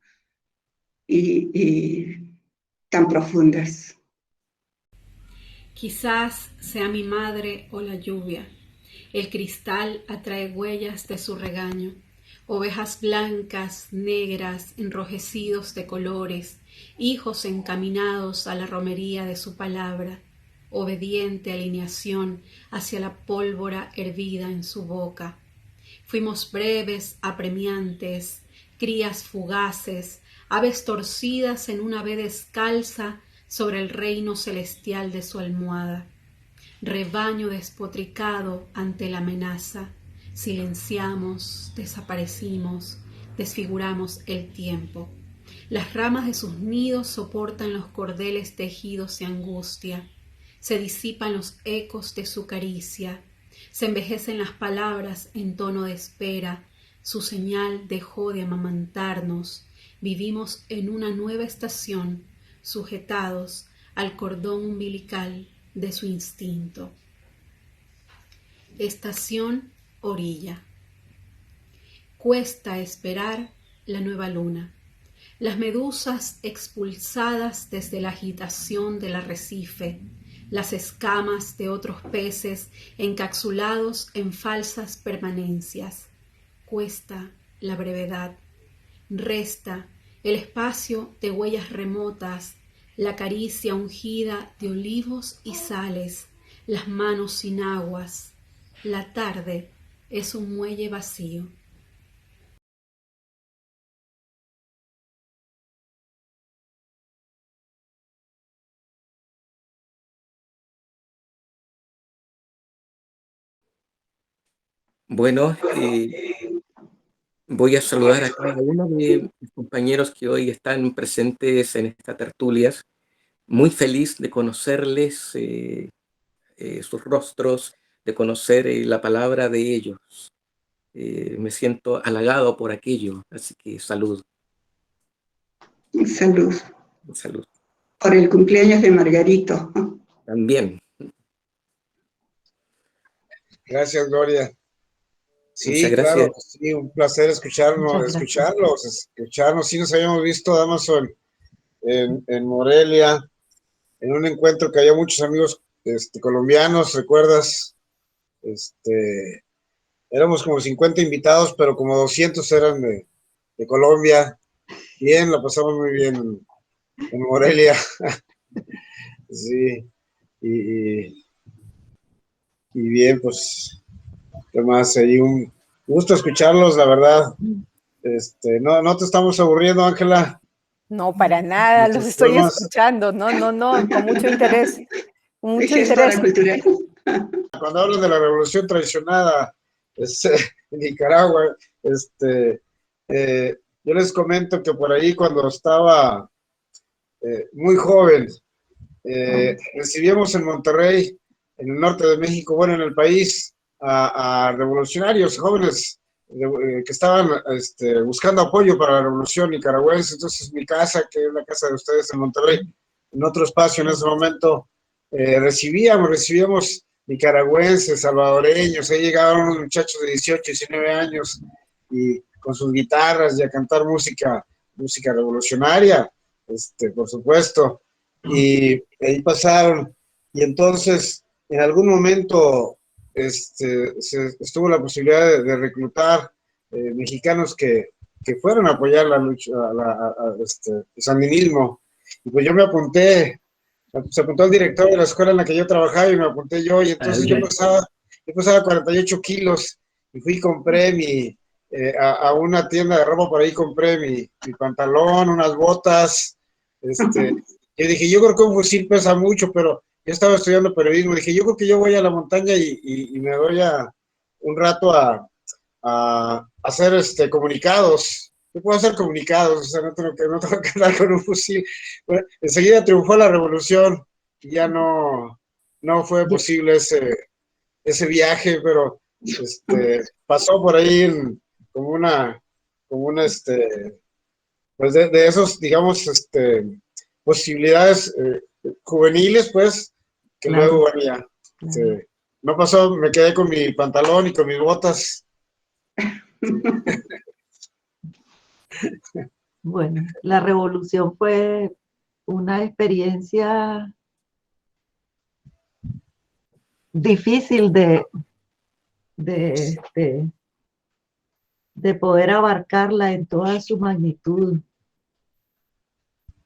y tan profundas. Quizás sea mi madre o la lluvia. El cristal atrae huellas de su regaño, ovejas blancas, negras, enrojecidos de colores, hijos encaminados a la romería de su palabra, obediente alineación hacia la pólvora hervida en su boca. Fuimos breves, apremiantes, crías fugaces, aves torcidas en una ave descalza sobre el reino celestial de su almohada. Rebaño despotricado ante la amenaza, silenciamos, desaparecimos, desfiguramos el tiempo. Las ramas de sus nidos soportan los cordeles tejidos de angustia, se disipan los ecos de su caricia, se envejecen las palabras en tono de espera, su señal dejó de amamantarnos, vivimos en una nueva estación, sujetados al cordón umbilical de su instinto. Estación orilla. Cuesta esperar la nueva luna. Las medusas expulsadas desde la agitación del arrecife, las escamas de otros peces encapsulados en falsas permanencias. Cuesta la brevedad. Resta el espacio de huellas remotas, la caricia ungida de olivos y sales, las manos sin aguas. La tarde es un muelle vacío. Bueno, voy a saludar a cada uno de mis compañeros que hoy están presentes en esta tertulia. Muy feliz de conocerles sus rostros, de conocer la palabra de ellos. Me siento halagado por aquello, así que salud, Salud. salud. Por el cumpleaños de Margarito. También, Gracias, Gloria. muchas Sí, gracias. claro, sí, un placer Muchas gracias. escucharlos. Sí, nos habíamos visto, Damaso, en Morelia, en un encuentro que había muchos amigos colombianos, ¿recuerdas? Éramos como 50 invitados, pero como 200 eran de Colombia. Bien, la pasamos muy bien en Morelia. Sí, y, y bien, pues, ¿qué más? Ahí un gusto escucharlos, la verdad. No te estamos aburriendo, Ángela. No, para nada, los Nuestros estoy temas, escuchando, no, con mucho interés, con mucho Gestora interés. cultural. cuando hablan de la revolución traicionada en Nicaragua, yo les comento que por ahí cuando estaba muy joven, recibíamos en Monterrey, en el norte de México, bueno, en el país, a revolucionarios jóvenes que estaban buscando apoyo para la revolución nicaragüense. Entonces, mi casa, que es la casa de ustedes en Monterrey, en otro espacio en ese momento, recibíamos nicaragüenses, salvadoreños, ahí llegaban unos muchachos de 18, 19 años y con sus guitarras y a cantar música revolucionaria, por supuesto. Y ahí pasaron, y entonces en algún momento estuvo la posibilidad de reclutar mexicanos que fueron a apoyar la lucha, el sandinismo. Y pues yo me apunté, se apuntó el director de la escuela en la que yo trabajaba y me apunté yo, y entonces yo pesaba 48 kilos y fui y compré a una tienda de ropa por ahí, compré mi pantalón, unas botas. Yo dije, yo creo que un fusil pesa mucho, pero yo estaba estudiando periodismo, dije, yo creo que yo voy a la montaña y me voy un rato a hacer comunicados. Yo puedo hacer comunicados, o sea, no tengo que andar con un fusil. Bueno, enseguida triunfó la revolución y ya no fue posible ese viaje, pero pasó por ahí como una, pues de esos, digamos, posibilidades juveniles, pues, que Claro, luego, bueno, ya, claro. no pasó, me quedé con mi pantalón y con mis botas. Bueno, la revolución fue una experiencia difícil de, de, de poder abarcarla en toda su magnitud.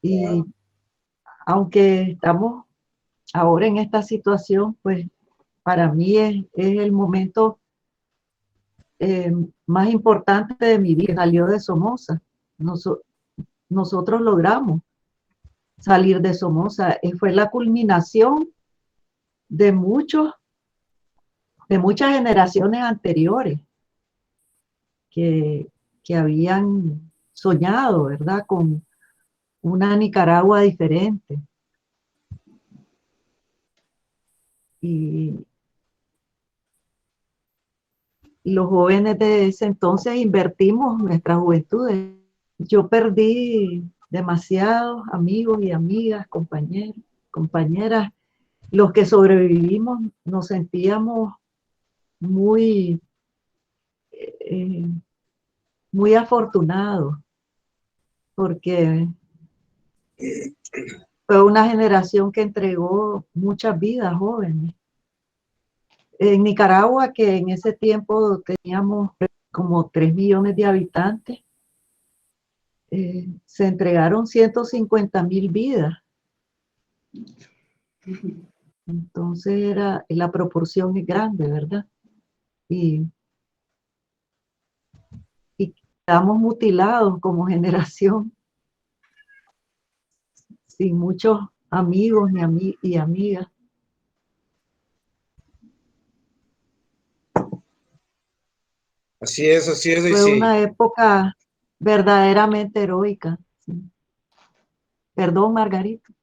Y aunque estamos ahora en esta situación, pues para mí es el momento eh, más importante de mi vida. Salió de Somoza. Nosotros logramos salir de Somoza. Fue la culminación de de muchas generaciones anteriores que, que habían soñado, ¿verdad? Con una Nicaragua diferente. Y los jóvenes de ese entonces invertimos nuestra juventud. Yo perdí demasiados amigos y amigas, compañeros, compañeras. Los que sobrevivimos nos sentíamos muy, eh, muy afortunados porque fue una generación que entregó muchas vidas jóvenes. En Nicaragua, que en ese tiempo teníamos como 3 millones de habitantes, se entregaron 150.000 vidas. Entonces la proporción es grande, ¿verdad? Y, y quedamos mutilados como generación, sin muchos amigos y amigas. Así es, y Fue sí. una época verdaderamente heroica. Sí. Perdón, Margarito.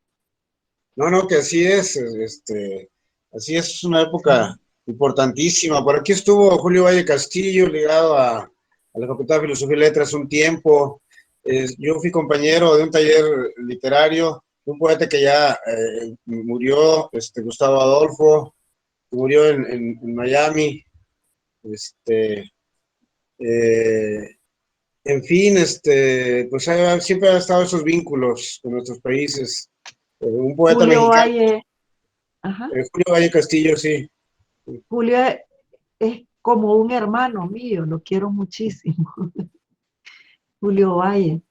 No, que así es, así es una época importantísima. Por aquí estuvo Julio Valle Castillo, ligado a la Facultad de Filosofía y Letras un tiempo. Yo fui compañero de un taller literario de un poeta que ya murió, Gustavo Adolfo, que murió en Miami. En fin, pues siempre han estado esos vínculos con nuestros países. Un poeta Julio mexicano, Valle, ajá. Julio Valle Castillo, sí. Julio es como un hermano mío, lo quiero muchísimo. Julio Valle.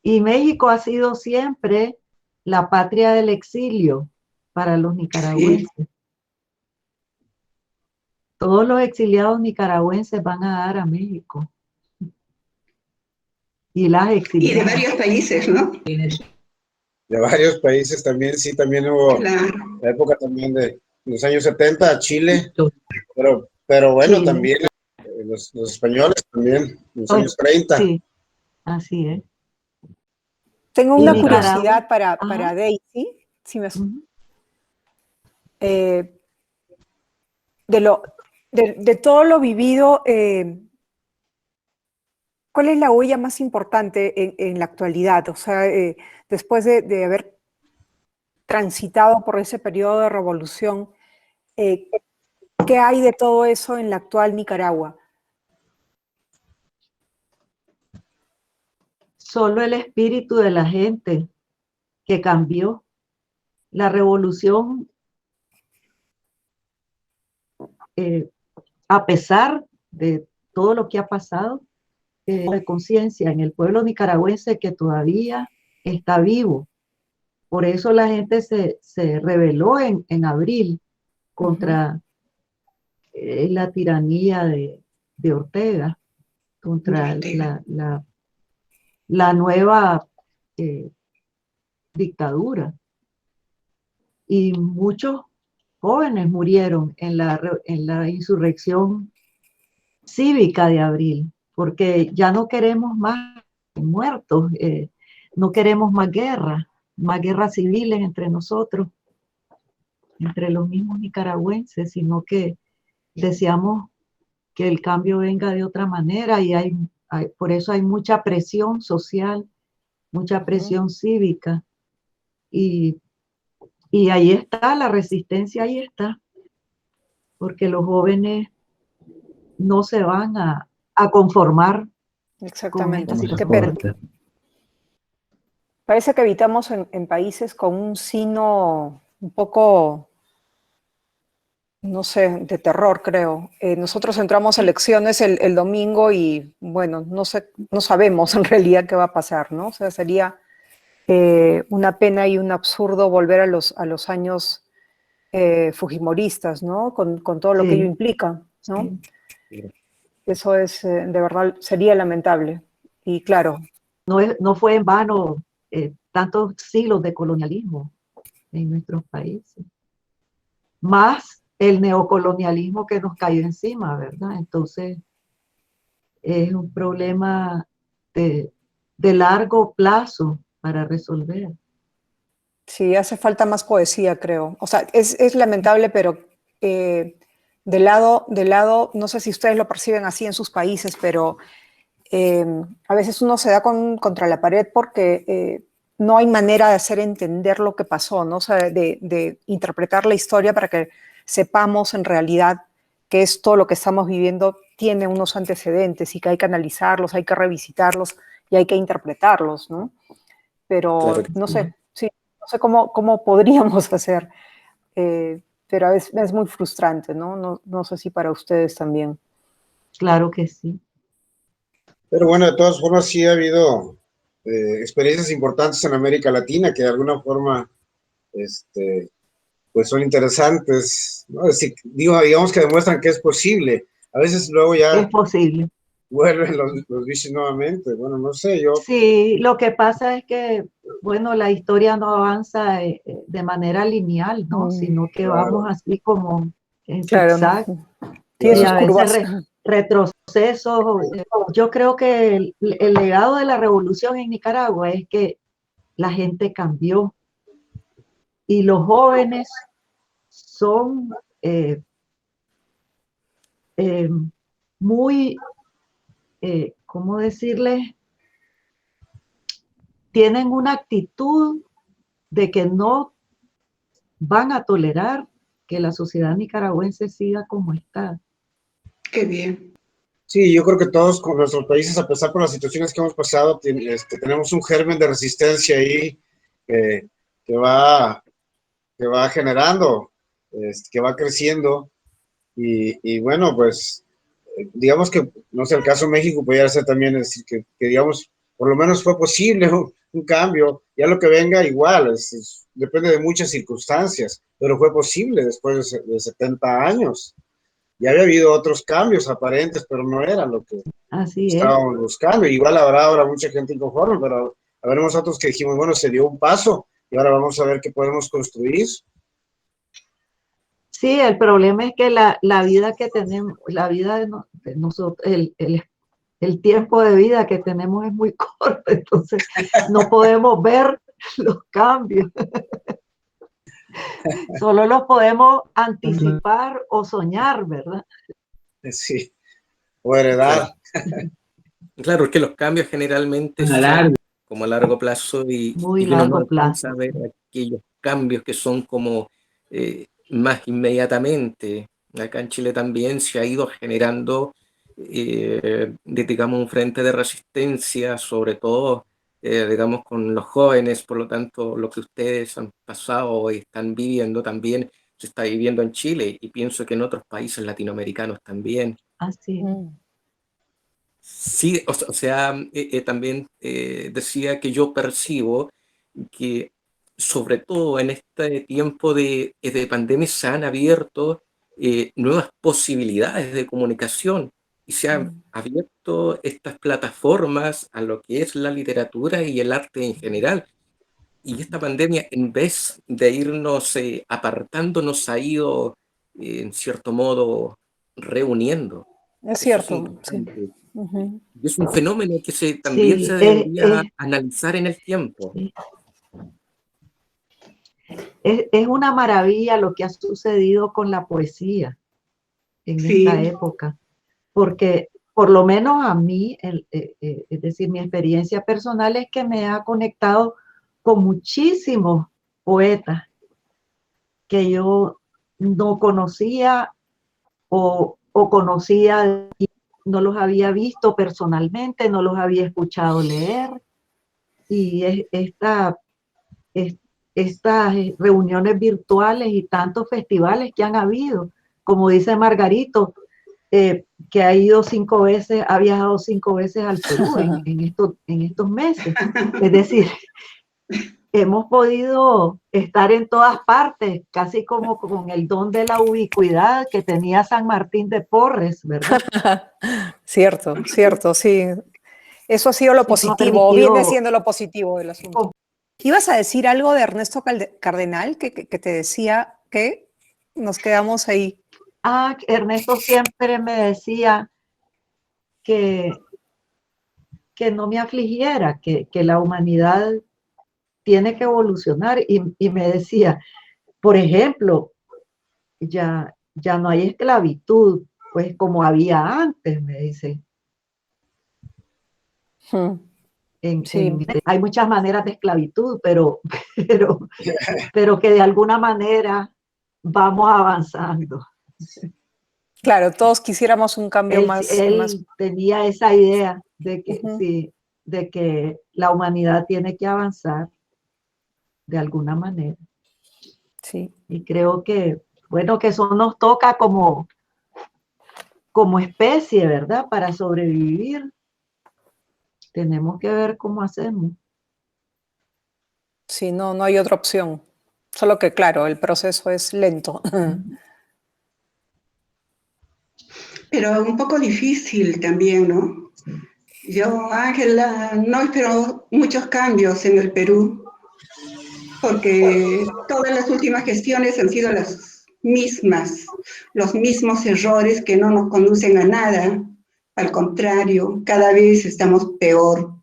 Y México ha sido siempre la patria del exilio para los nicaragüenses. Sí. Todos los exiliados nicaragüenses van a dar a México. Y las Y de exiliadas. varios países, ¿no? De varios países también, sí, también hubo Claro. la época también de los años 70, Chile, pero bueno, Chile. también los españoles también, en los años 30. Sí, así es. Tengo Y una Nicaragua. curiosidad para Ajá. Daisy, si me, Ujú. de todo lo vivido, ¿cuál es la huella más importante en la actualidad? O sea, después de haber transitado por ese periodo de revolución, ¿qué hay de todo eso en la actual Nicaragua? Solo el espíritu de la gente que cambió. La revolución, a pesar de todo lo que ha pasado, de conciencia en el pueblo nicaragüense que todavía está vivo. Por eso la gente se rebeló en abril contra la tiranía de Ortega, contra la nueva dictadura. Y muchos jóvenes murieron en la insurrección cívica de abril, porque ya no queremos más muertos, no queremos más guerras civiles entre nosotros, entre los mismos nicaragüenses, sino que deseamos que el cambio venga de otra manera y por eso hay mucha presión social, mucha presión cívica y ahí está la resistencia, ahí está, porque los jóvenes no se van a conformar. Exactamente. Con Parece que habitamos en países con un sino un poco, no sé, de terror, creo. Nosotros entramos a elecciones el domingo y, bueno, no sabemos en realidad qué va a pasar, ¿no? O sea, sería una pena y un absurdo volver a los años fujimoristas, ¿no? Con todo lo que ello implica, ¿no? Sí. Eso es, de verdad, sería lamentable. Y claro. No fue en vano tantos siglos de colonialismo en nuestros países. Más el neocolonialismo que nos cayó encima, ¿verdad? Entonces, es un problema de largo plazo para resolver. Sí, hace falta más poesía, creo. O sea, es lamentable, pero de lado, no sé si ustedes lo perciben así en sus países, pero a veces uno se da contra la pared porque no hay manera de hacer entender lo que pasó, ¿no? O sea, de interpretar la historia para que sepamos en realidad que esto, lo que estamos viviendo, tiene unos antecedentes y que hay que analizarlos, hay que revisitarlos y hay que interpretarlos, ¿no? Pero Claro. no sé, sí, no sé cómo podríamos hacer, pero es muy frustrante, ¿no? No sé si para ustedes también. Claro que sí. Pero bueno, de todas formas sí ha habido experiencias importantes en América Latina que de alguna forma pues son interesantes, ¿no? Digamos que demuestran que es posible. A veces luego ya es posible. Vuelven los vicios nuevamente. Bueno, no sé, yo... Sí, lo que pasa es que, bueno, la historia no avanza de manera lineal, ¿no? Sino que vamos así como en Claro, zigzag. tiene Y sus a curvas. retrocesos. Yo creo que el legado de la revolución en Nicaragua es que la gente cambió y los jóvenes son muy, ¿cómo decirles? Tienen una actitud de que no van a tolerar que la sociedad nicaragüense siga como está. Qué bien. Sí, yo creo que todos con nuestros países, a pesar de las situaciones que hemos pasado, tenemos un germen de resistencia ahí que va generando, que va creciendo. Y bueno, pues digamos que, no sé, el caso de México podría ser también decir que digamos, por lo menos fue posible un cambio. Ya lo que venga igual, depende de muchas circunstancias, pero fue posible después de 70 años. Ya había habido otros cambios aparentes, pero no era lo que Así es. estábamos buscando. Igual habrá ahora mucha gente inconforme, pero habremos otros que dijimos, bueno, se dio un paso y ahora vamos a ver qué podemos construir. Sí, el problema es que la vida que tenemos, la vida de nosotros, el tiempo de vida que tenemos es muy corto, entonces no podemos ver los cambios. Solo los podemos anticipar o soñar, ¿verdad? Sí, o heredar. Claro, es que los cambios generalmente son como a largo plazo y Muy uno no largo alcanza plazo. a ver aquellos cambios que son como más inmediatamente. Acá en Chile también se ha ido generando, digamos, un frente de resistencia, sobre todo, digamos, con los jóvenes. Por lo tanto, lo que ustedes han pasado y están viviendo también se está viviendo en Chile y pienso que en otros países latinoamericanos también. Así. Sí, o sea, también decía que yo percibo que sobre todo en este tiempo de pandemia se han abierto nuevas posibilidades de comunicación y se han abierto estas plataformas a lo que es la literatura y el arte en general. Y esta pandemia, en vez de irnos apartando, nos ha ido, en cierto modo, reuniendo. Es Eso es cierto, sí. importante. Ujú. Y es un fenómeno que también Sí, se debería analizar en el tiempo. es una maravilla lo que ha sucedido con la poesía en esta época, porque por lo menos a mí, es decir, mi experiencia personal es que me ha conectado con muchísimos poetas que yo no conocía o conocía y no los había visto personalmente, no los había escuchado leer. Y estas reuniones virtuales y tantos festivales que han habido, como dice Margarito, que ha ido 5 veces, ha viajado 5 veces al Perú en estos meses. Es decir, hemos podido estar en todas partes, casi como con el don de la ubicuidad que tenía San Martín de Porres, ¿verdad? Cierto, cierto, sí. Eso ha sido lo positivo, o viene siendo lo positivo del asunto. ¿Ibas a decir algo de Ernesto Cardenal que te decía que nos quedamos ahí? Ernesto siempre me decía que no me afligiera, que la humanidad tiene que evolucionar y me decía, por ejemplo, ya no hay esclavitud, pues como había antes, me dice. Hay muchas maneras de esclavitud, pero que de alguna manera vamos avanzando. Claro, todos quisiéramos un cambio Él tenía esa idea de que, sí, de que la humanidad tiene que avanzar de alguna manera. Sí. Y creo que, bueno, que eso nos toca como especie, ¿verdad? Para sobrevivir, tenemos que ver cómo hacemos. Sí, no hay otra opción. Solo que, claro, el proceso es lento. Pero un poco difícil también, ¿no? Yo, Ángela, no espero muchos cambios en el Perú, porque todas las últimas gestiones han sido las mismas, los mismos errores que no nos conducen a nada. Al contrario, cada vez estamos peor.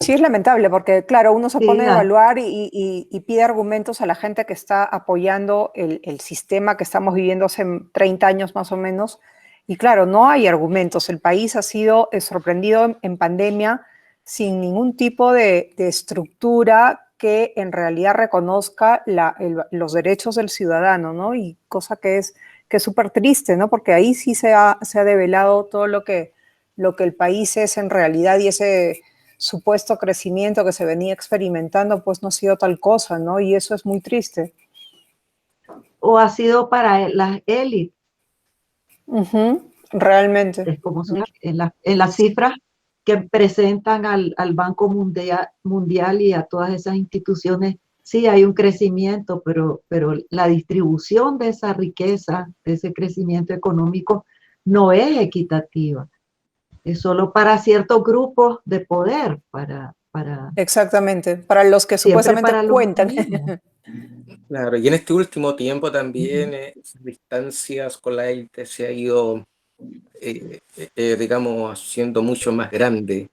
Sí, es lamentable porque, claro, uno se Sí, pone a evaluar y pide argumentos a la gente que está apoyando el sistema que estamos viviendo hace 30 años más o menos. Y claro, no hay argumentos. El país ha sido sorprendido en pandemia sin ningún tipo de estructura que en realidad reconozca los derechos del ciudadano, ¿no? Y cosa que es súper triste, ¿no? Porque ahí sí se ha develado todo lo que el país es en realidad, y ese supuesto crecimiento que se venía experimentando, pues no ha sido tal cosa, ¿no? Y eso es muy triste. o ha sido para las élites, Realmente. como en las cifras que presentan al Banco Mundial y a todas esas instituciones. Sí, hay un crecimiento, pero la distribución de esa riqueza, de ese crecimiento económico, no es equitativa. Es solo para ciertos grupos de poder, Exactamente, para los que siempre supuestamente para los cuentan. mismos. Claro, y en este último tiempo también esas distancias con la élite se ha ido, digamos, haciendo mucho más grande.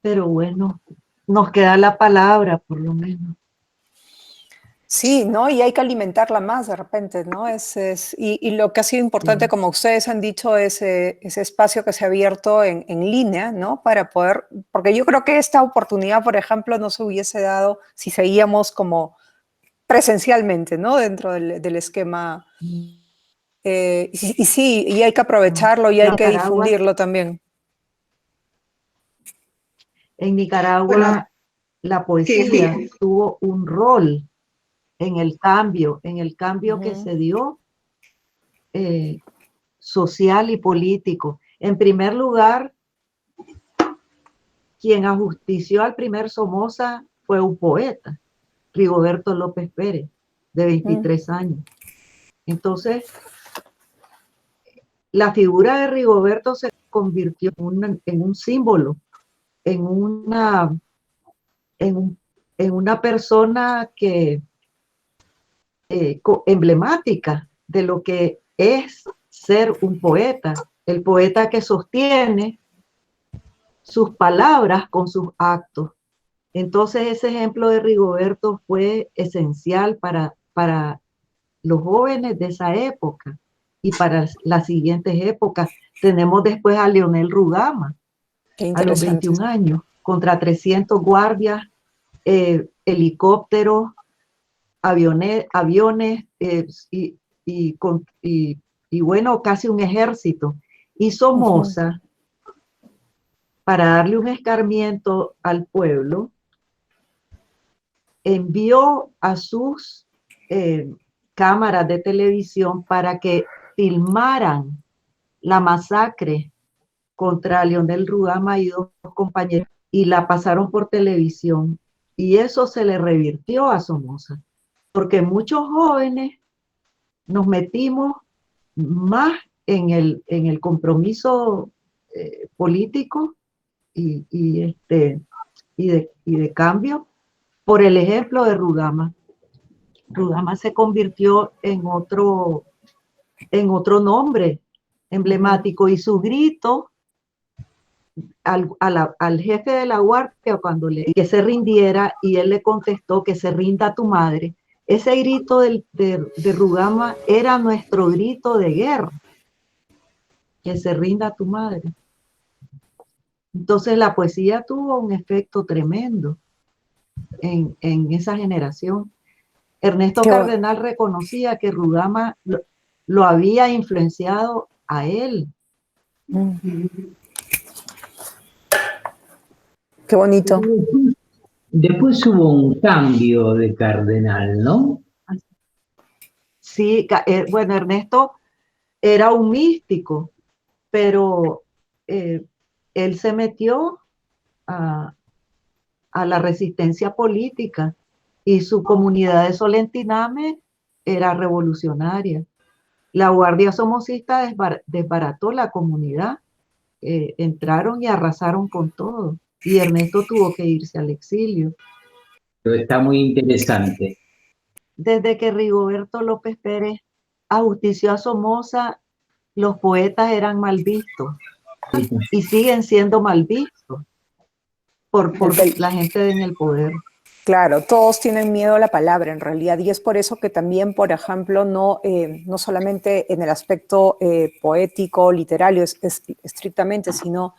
Pero bueno, nos queda la palabra, por lo menos. Sí, ¿no? Y hay que alimentarla más de repente, ¿no? Y lo que ha sido importante, como ustedes han dicho, es ese espacio que se ha abierto en línea, ¿no? Para poder, porque yo creo que esta oportunidad, por ejemplo, no se hubiese dado si seguíamos como presencialmente, ¿no? Dentro del esquema. Y sí, y hay que aprovecharlo y hay que Nicaragua, difundirlo también. en Nicaragua, Bueno, la sí, poesía sí. tuvo un rol en el cambio que se dio social y político. En primer lugar, quien ajustició al primer Somoza fue un poeta, Rigoberto López Pérez, de 23 años. Entonces, la figura de Rigoberto se convirtió en un símbolo, en una, en una persona que emblemática de lo que es ser un poeta, el poeta que sostiene sus palabras con sus actos. Entonces ese ejemplo de Rigoberto fue esencial para los jóvenes de esa época y para las siguientes épocas. Tenemos después a Leonel Rugama, a los 21 años, contra 300 guardias, helicópteros, aviones y bueno, casi un ejército. Y Somoza, para darle un escarmiento al pueblo, envió a sus cámaras de televisión para que filmaran la masacre contra Leonel Rugama y dos compañeros y la pasaron por televisión. Y eso se le revirtió a Somoza, porque muchos jóvenes nos metimos más en el compromiso político y de cambio por el ejemplo de Rugama. Rugama se convirtió en otro nombre emblemático y su grito al jefe de la guardia cuando que se rindiera y él le contestó que se rinda tu madre. Ese grito de Rugama era nuestro grito de guerra, que se rinda tu madre. Entonces la poesía tuvo un efecto tremendo en esa generación. Ernesto Cardenal reconocía que Rugama lo había influenciado a él. Qué bonito. Después hubo un cambio de cardenal, ¿no? Sí, bueno, Ernesto era un místico, pero él se metió a la resistencia política y su comunidad de Solentiname era revolucionaria. La Guardia Somocista desbarató la comunidad, entraron y arrasaron con todo. Y Ernesto tuvo que irse al exilio. Pero está muy interesante. desde que Rigoberto López Pérez ajustició a Somoza, los poetas eran mal vistos y siguen siendo mal vistos por la gente en el poder. Claro, todos tienen miedo a la palabra en realidad, y es por eso que también, por ejemplo, no solamente en el aspecto poético, literario, estrictamente, sino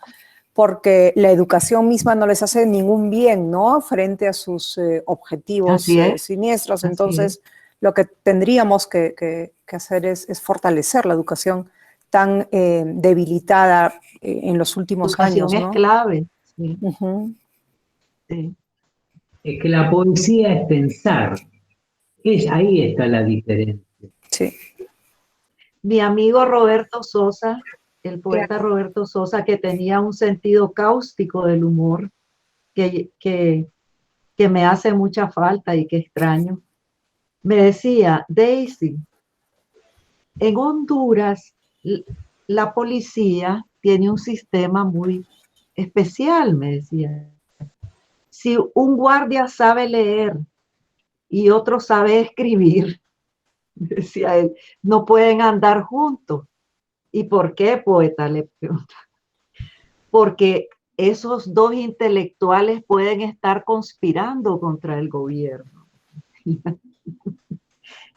porque la educación misma no les hace ningún bien, ¿no? Frente a sus objetivos siniestros. Entonces, lo que tendríamos que hacer es fortalecer la educación tan debilitada en los últimos años, ¿no? La educación es clave. Sí. Sí. Es que la poesía es pensar. Ahí está la diferencia. Sí. Mi amigo Roberto Sosa, el poeta Roberto Sosa, que tenía un sentido cáustico del humor que me hace mucha falta y que extraño, me decía: Daisy, en Honduras la policía tiene un sistema muy especial, me decía. Si un guardia sabe leer y otro sabe escribir, decía él, no pueden andar juntos. ¿Y por qué, poeta? Le pregunto. Porque esos dos intelectuales pueden estar conspirando contra el gobierno.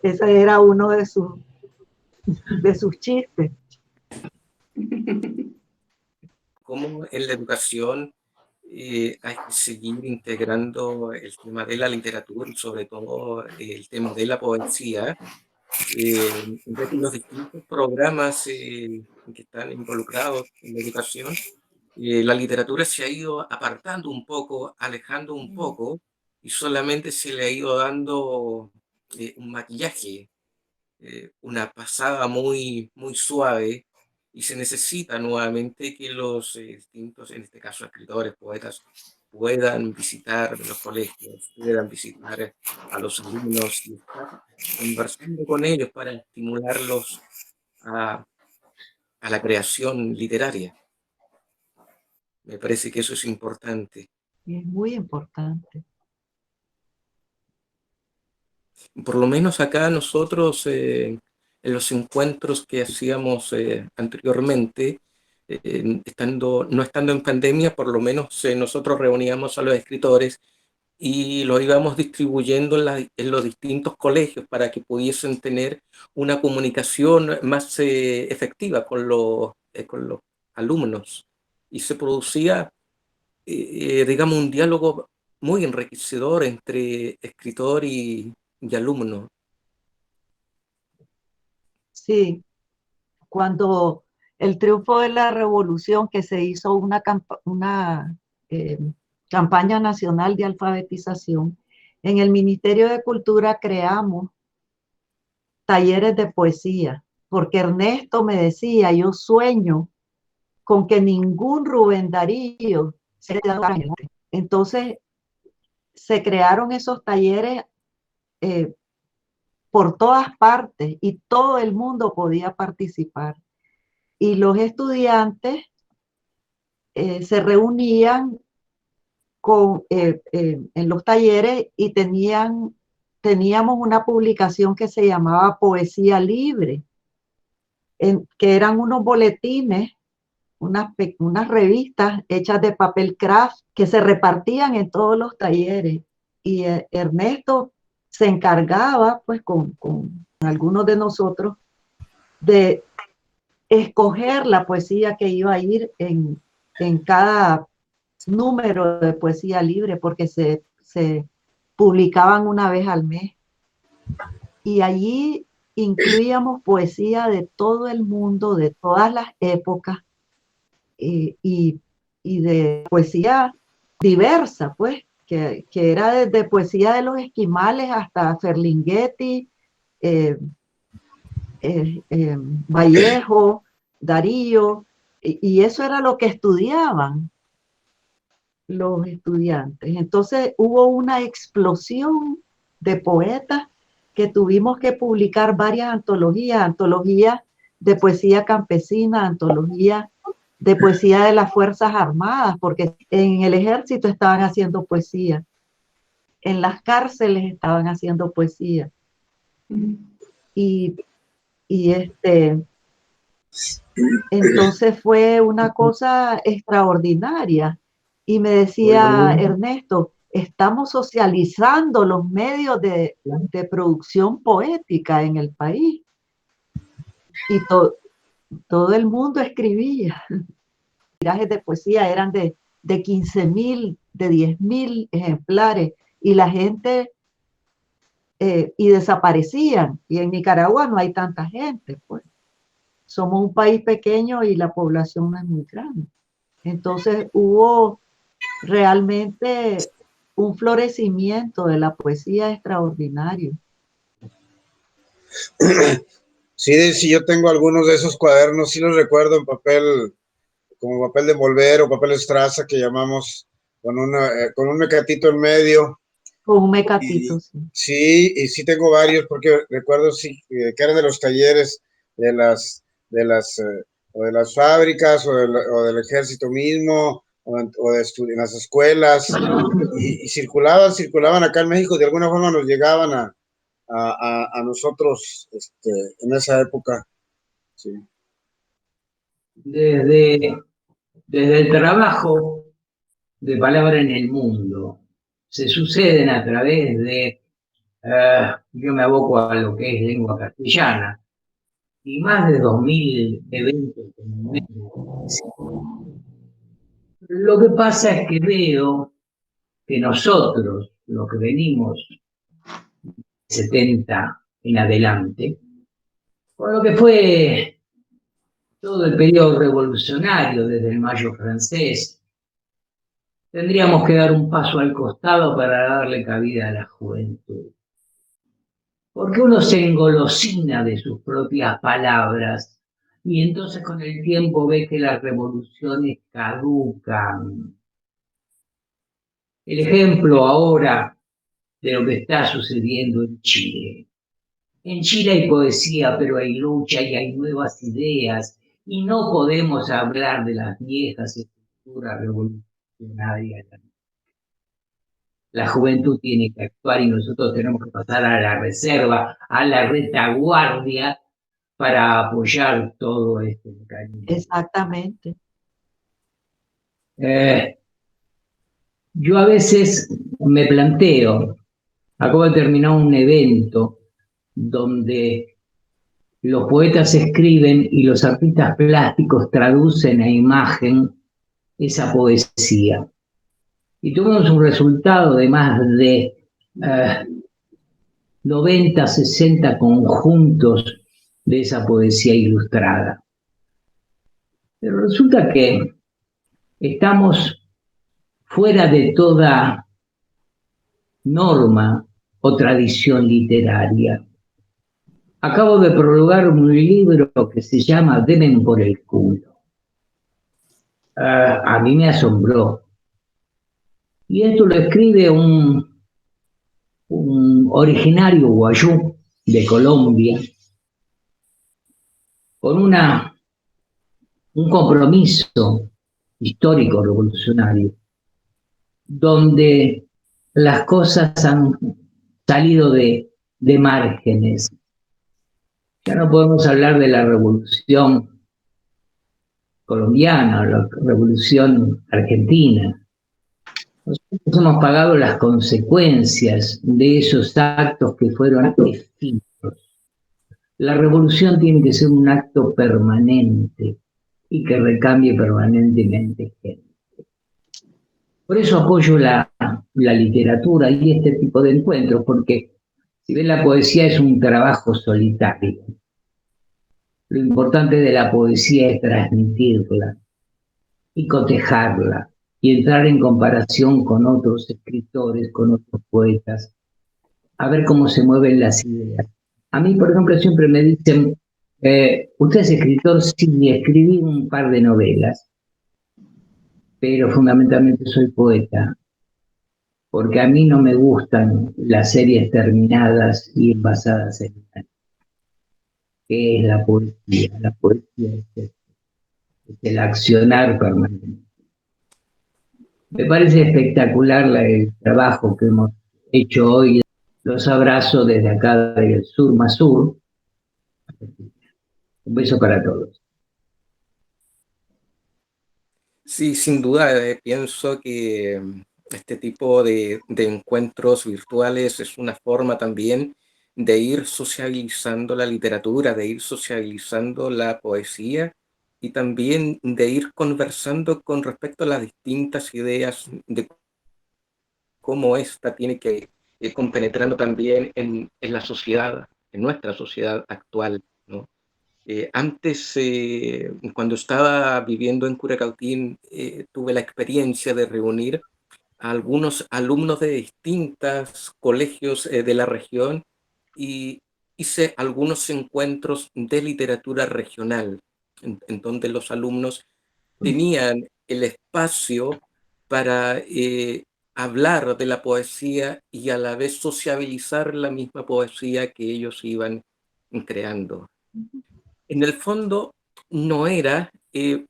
Ese era uno de sus chistes. Cómo en la educación hay que seguir integrando el tema de la literatura y sobre todo el tema de la poesía. Los distintos programas que están involucrados en la educación, la literatura se ha ido apartando un poco, alejando un poco, y solamente se le ha ido dando un maquillaje, una pasada muy, muy suave, y se necesita nuevamente que los distintos, en este caso escritores, poetas, puedan visitar los colegios, puedan visitar a los alumnos y estar conversando con ellos para estimularlos a la creación literaria. Me parece que eso es importante. Es muy importante. Por lo menos acá nosotros, en los encuentros que hacíamos anteriormente, no estando en pandemia, por lo menos nosotros reuníamos a los escritores y los íbamos distribuyendo en los distintos colegios para que pudiesen tener una comunicación más efectiva con los alumnos. Y se producía, digamos, un diálogo muy enriquecedor entre escritor y alumno. Sí, cuando el triunfo de la revolución, que se hizo una campaña nacional de alfabetización, en el Ministerio de Cultura creamos talleres de poesía, porque Ernesto me decía: yo sueño con que ningún Rubén Darío se quedara. Entonces se crearon esos talleres por todas partes y todo el mundo podía participar. Y los estudiantes se reunían en los talleres y teníamos una publicación que se llamaba Poesía Libre, que eran unos boletines, unas revistas hechas de papel craft que se repartían en todos los talleres. Y Ernesto se encargaba, pues con algunos de nosotros, de escoger la poesía que iba a ir en cada número de Poesía Libre, porque se publicaban una vez al mes. Y allí incluíamos poesía de todo el mundo, de todas las épocas, y de poesía diversa, pues, que era desde poesía de los esquimales hasta Ferlinghetti, Vallejo, Darío, y eso era lo que estudiaban los estudiantes. Entonces hubo una explosión de poetas que tuvimos que publicar varias antologías de poesía campesina, antologías de poesía de las Fuerzas Armadas, porque en el ejército estaban haciendo poesía, en las cárceles estaban haciendo poesía. Y entonces fue una cosa extraordinaria. Y me decía Ernesto, estamos socializando los medios de producción poética en el país. Y todo el mundo escribía. Tirajes de poesía eran de 15.000, de 10.000 ejemplares. Y la gente, y desaparecían. Y en Nicaragua no hay tanta gente, pues. Somos un país pequeño y la población no es muy grande. Entonces hubo realmente un florecimiento de la poesía extraordinario. Sí, yo tengo algunos de esos cuadernos, sí los recuerdo en papel, como papel de envolver o papel estraza que llamamos, con un mecatito en medio. Con un mecatito, sí. Sí, y sí tengo varios, porque recuerdo sí, que eran de los talleres de las fábricas o del ejército mismo, en las escuelas, y circulaban acá en México, de alguna forma nos llegaban a nosotros en esa época. Sí. Desde el trabajo de Palabra en el Mundo se suceden a través de, yo me aboco a lo que es lengua castellana, y más de 2.000 eventos en el mes. Lo que pasa es que veo que nosotros, los que venimos 70 en adelante, con lo que fue todo el periodo revolucionario desde el Mayo francés, tendríamos que dar un paso al costado para darle cabida a la juventud. Porque uno se engolosina de sus propias palabras y entonces con el tiempo ve que las revoluciones caducan. El ejemplo ahora de lo que está sucediendo en Chile. En Chile hay poesía, pero hay lucha y hay nuevas ideas, y no podemos hablar de las viejas estructuras revolucionarias. La juventud tiene que actuar y nosotros tenemos que pasar a la reserva, a la retaguardia, para apoyar todo este mecanismo. Exactamente. Yo a veces me planteo, acabo de terminar un evento donde los poetas escriben y los artistas plásticos traducen a imagen esa poesía. Y tuvimos un resultado de más de 90, 60 conjuntos de esa poesía ilustrada. Pero resulta que estamos fuera de toda norma o tradición literaria. Acabo de prologar un libro que se llama Demen por el culo. A mí me asombró. Y esto lo escribe un originario guayú de Colombia, con un compromiso histórico revolucionario, donde las cosas han salido de márgenes. Ya no podemos hablar de la revolución colombiana, la revolución argentina. Nosotros hemos pagado las consecuencias de esos actos que fueron efímeros. La revolución tiene que ser un acto permanente y que recambie permanentemente gente. Por eso apoyo la literatura y este tipo de encuentros, porque si bien la poesía es un trabajo solitario, lo importante de la poesía es transmitirla y cotejarla y entrar en comparación con otros escritores, con otros poetas, a ver cómo se mueven las ideas. A mí, por ejemplo, siempre me dicen, usted es escritor, sí, escribí un par de novelas, pero fundamentalmente soy poeta, porque a mí no me gustan las series terminadas y basadas en nada. ¿Qué es la poesía? La poesía es el accionar permanente. Me parece espectacular el trabajo que hemos hecho hoy Los abrazo desde acá del sur más sur. Un beso para todos. Sí, sin duda, pienso que este tipo de encuentros virtuales es una forma también de ir socializando la literatura, de ir socializando la poesía y también de ir conversando con respecto a las distintas ideas de cómo esta tiene que ir compenetrando también en la sociedad, en nuestra sociedad actual, ¿no? Antes, cuando estaba viviendo en Curacautín, tuve la experiencia de reunir a algunos alumnos de distintos colegios de la región y hice algunos encuentros de literatura regional, en donde los alumnos tenían el espacio para hablar de la poesía y a la vez sociabilizar la misma poesía que ellos iban creando. En el fondo, no era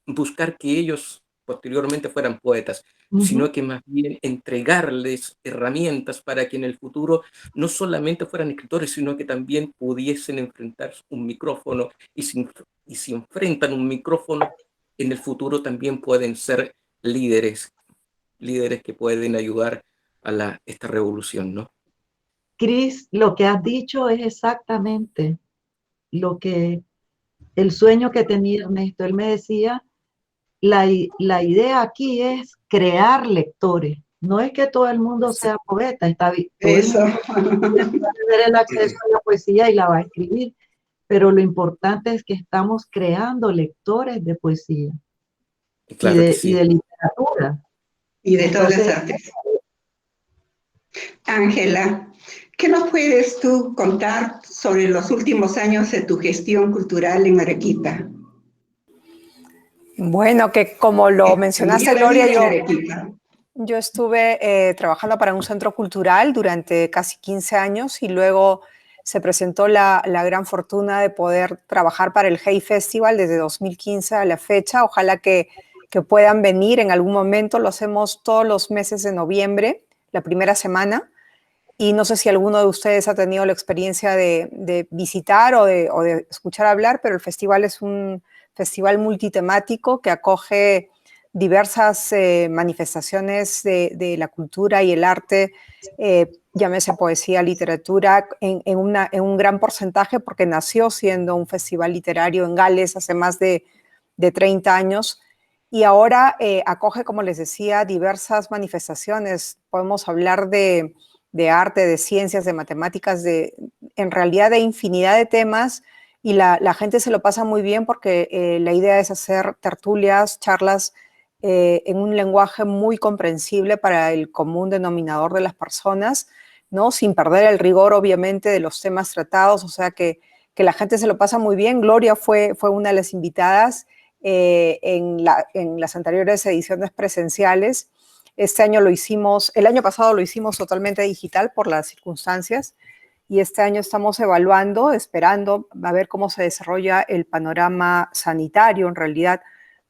buscar que ellos posteriormente fueran poetas, sino que más bien entregarles herramientas para que en el futuro no solamente fueran escritores, sino que también pudiesen enfrentar un micrófono y si enfrentan un micrófono, en el futuro también pueden ser líderes que pueden ayudar a esta revolución, ¿no? Cris, lo que has dicho es exactamente lo que el sueño que tenía Ernesto. Él me decía, la idea aquí es crear lectores. No es que todo el mundo sea poeta, está bien. Todo el Eso. mundo puede tener el acceso a la poesía y la va a escribir, pero lo importante es que estamos creando lectores de poesía Claro que y sí. de literatura. Y de todas las Entonces, artes. Ángela, ¿qué nos puedes tú contar sobre los últimos años de tu gestión cultural en Arequipa? Bueno, que como lo mencionaste, Tu día a Gloria, día en Arequipa. yo estuve trabajando para un centro cultural durante casi 15 años y luego se presentó la gran fortuna de poder trabajar para el Hey Festival desde 2015 a la fecha. Ojalá que puedan venir en algún momento. Lo hacemos todos los meses de noviembre, la primera semana. Y no sé si alguno de ustedes ha tenido la experiencia de visitar o de escuchar hablar, pero el festival es un festival multitemático que acoge diversas manifestaciones de la cultura y el arte, llámese poesía, literatura, en un gran porcentaje, porque nació siendo un festival literario en Gales hace más de 30 años. Y ahora acoge, como les decía, diversas manifestaciones. Podemos hablar de arte, de ciencias, de matemáticas, en realidad de infinidad de temas, y la gente se lo pasa muy bien porque la idea es hacer tertulias, charlas en un lenguaje muy comprensible para el común denominador de las personas, ¿no? Sin perder el rigor, obviamente, de los temas tratados, o sea que la gente se lo pasa muy bien. Gloria fue una de las invitadas en las anteriores ediciones presenciales. Este año el año pasado lo hicimos totalmente digital por las circunstancias, y este año estamos evaluando, esperando a ver cómo se desarrolla el panorama sanitario en realidad,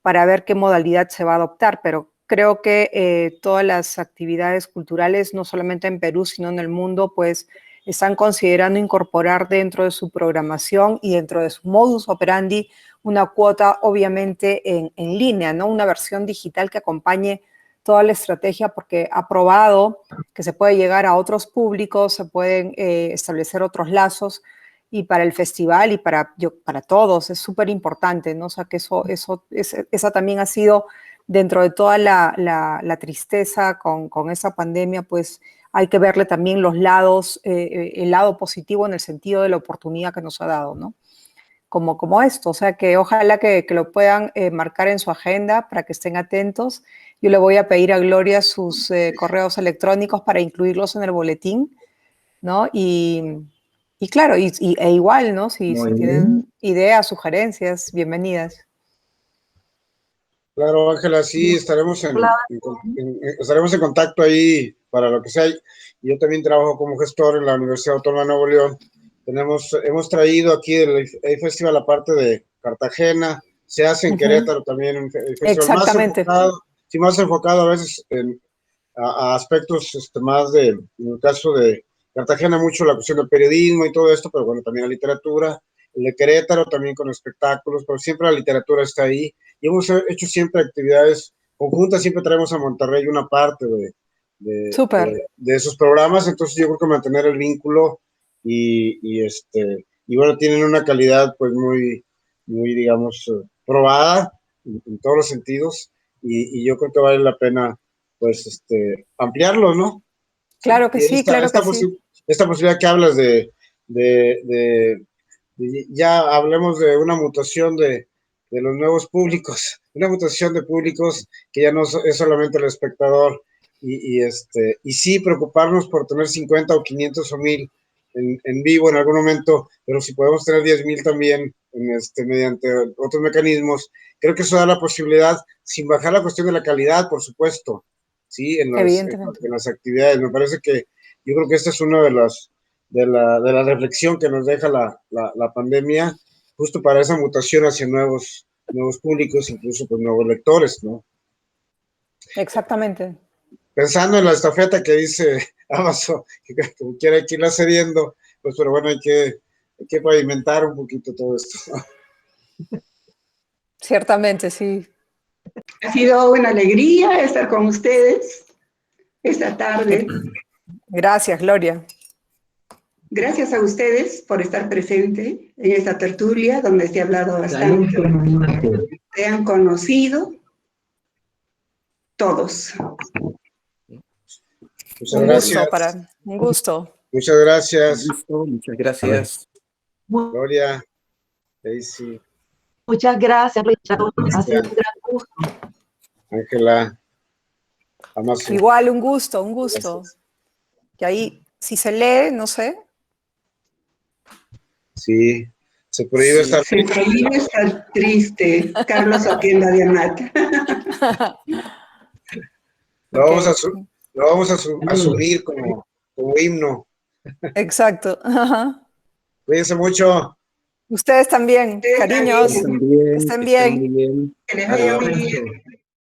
para ver qué modalidad se va a adoptar, pero creo que todas las actividades culturales, no solamente en Perú, sino en el mundo, pues están considerando incorporar dentro de su programación y dentro de su modus operandi una cuota, obviamente, en línea, ¿no? Una versión digital que acompañe toda la estrategia, porque ha probado que se puede llegar a otros públicos, se pueden establecer otros lazos, y para el festival y para todos es súper importante, ¿no? O sea, que esa también ha sido, dentro de toda la tristeza con esa pandemia, pues hay que verle también los lados, el lado positivo en el sentido de la oportunidad que nos ha dado, ¿no? Como esto, o sea, que ojalá que lo puedan marcar en su agenda para que estén atentos. Yo le voy a pedir a Gloria sus correos electrónicos para incluirlos en el boletín, ¿no? Y claro, e igual, ¿no? Si tienen ideas, sugerencias, bienvenidas. Claro, Ángela, sí, estaremos en contacto ahí para lo que sea. Yo también trabajo como gestor en la Universidad Autónoma de Nuevo León. Hemos traído aquí el festival, aparte de Cartagena, se hace en Querétaro también, un festival Exactamente. más enfocado a veces a aspectos más en el caso de Cartagena mucho la cuestión del periodismo y todo esto, pero bueno, también la literatura. El de Querétaro también con espectáculos, pero siempre la literatura está ahí. Y hemos hecho siempre actividades conjuntas, siempre traemos a Monterrey una parte Súper. de esos programas, entonces yo creo que mantener el vínculo y bueno, tienen una calidad pues muy, digamos, probada en todos los sentidos y yo creo que vale la pena pues ampliarlo, ¿no? Claro que sí, claro que sí. Esta posibilidad que hablas ya hablemos de una mutación de los nuevos públicos, una mutación de públicos que ya no es solamente el espectador y sí preocuparnos por tener 50 o 500 o 1000 en vivo en algún momento, pero si podemos tener 10,000 también mediante otros mecanismos, creo que eso da la posibilidad, sin bajar la cuestión de la calidad, por supuesto, sí, en las actividades. Me parece que yo creo que esta es una de la reflexión que nos deja la pandemia, justo para esa mutación hacia nuevos públicos, incluso pues nuevos lectores, ¿no? Exactamente. Pensando en la estafeta que dice Amazon, que como quiera que irla cediendo, pues pero bueno, hay que pavimentar un poquito todo esto. Ciertamente, sí. Ha sido una alegría estar con ustedes esta tarde. Gracias, Gloria. Gracias a ustedes por estar presente en esta tertulia donde se ha hablado bastante. Se han conocido todos. Un gusto. Muchas gracias. Muchas gracias. Gloria, Daisy. Muchas gracias, Richard. Ha sido un gran gusto. Ángela. Amazon. Igual, un gusto, un gusto. Gracias. Que ahí, si se lee, no sé. Sí, se prohíbe estar Se prohíbe estar triste. Carlos Oquendo de Amata. Lo vamos a asumir como himno. Exacto. Cuídense mucho. Ustedes también, cariños. También, Estén bien. muy bien. Que les vaya muy bien.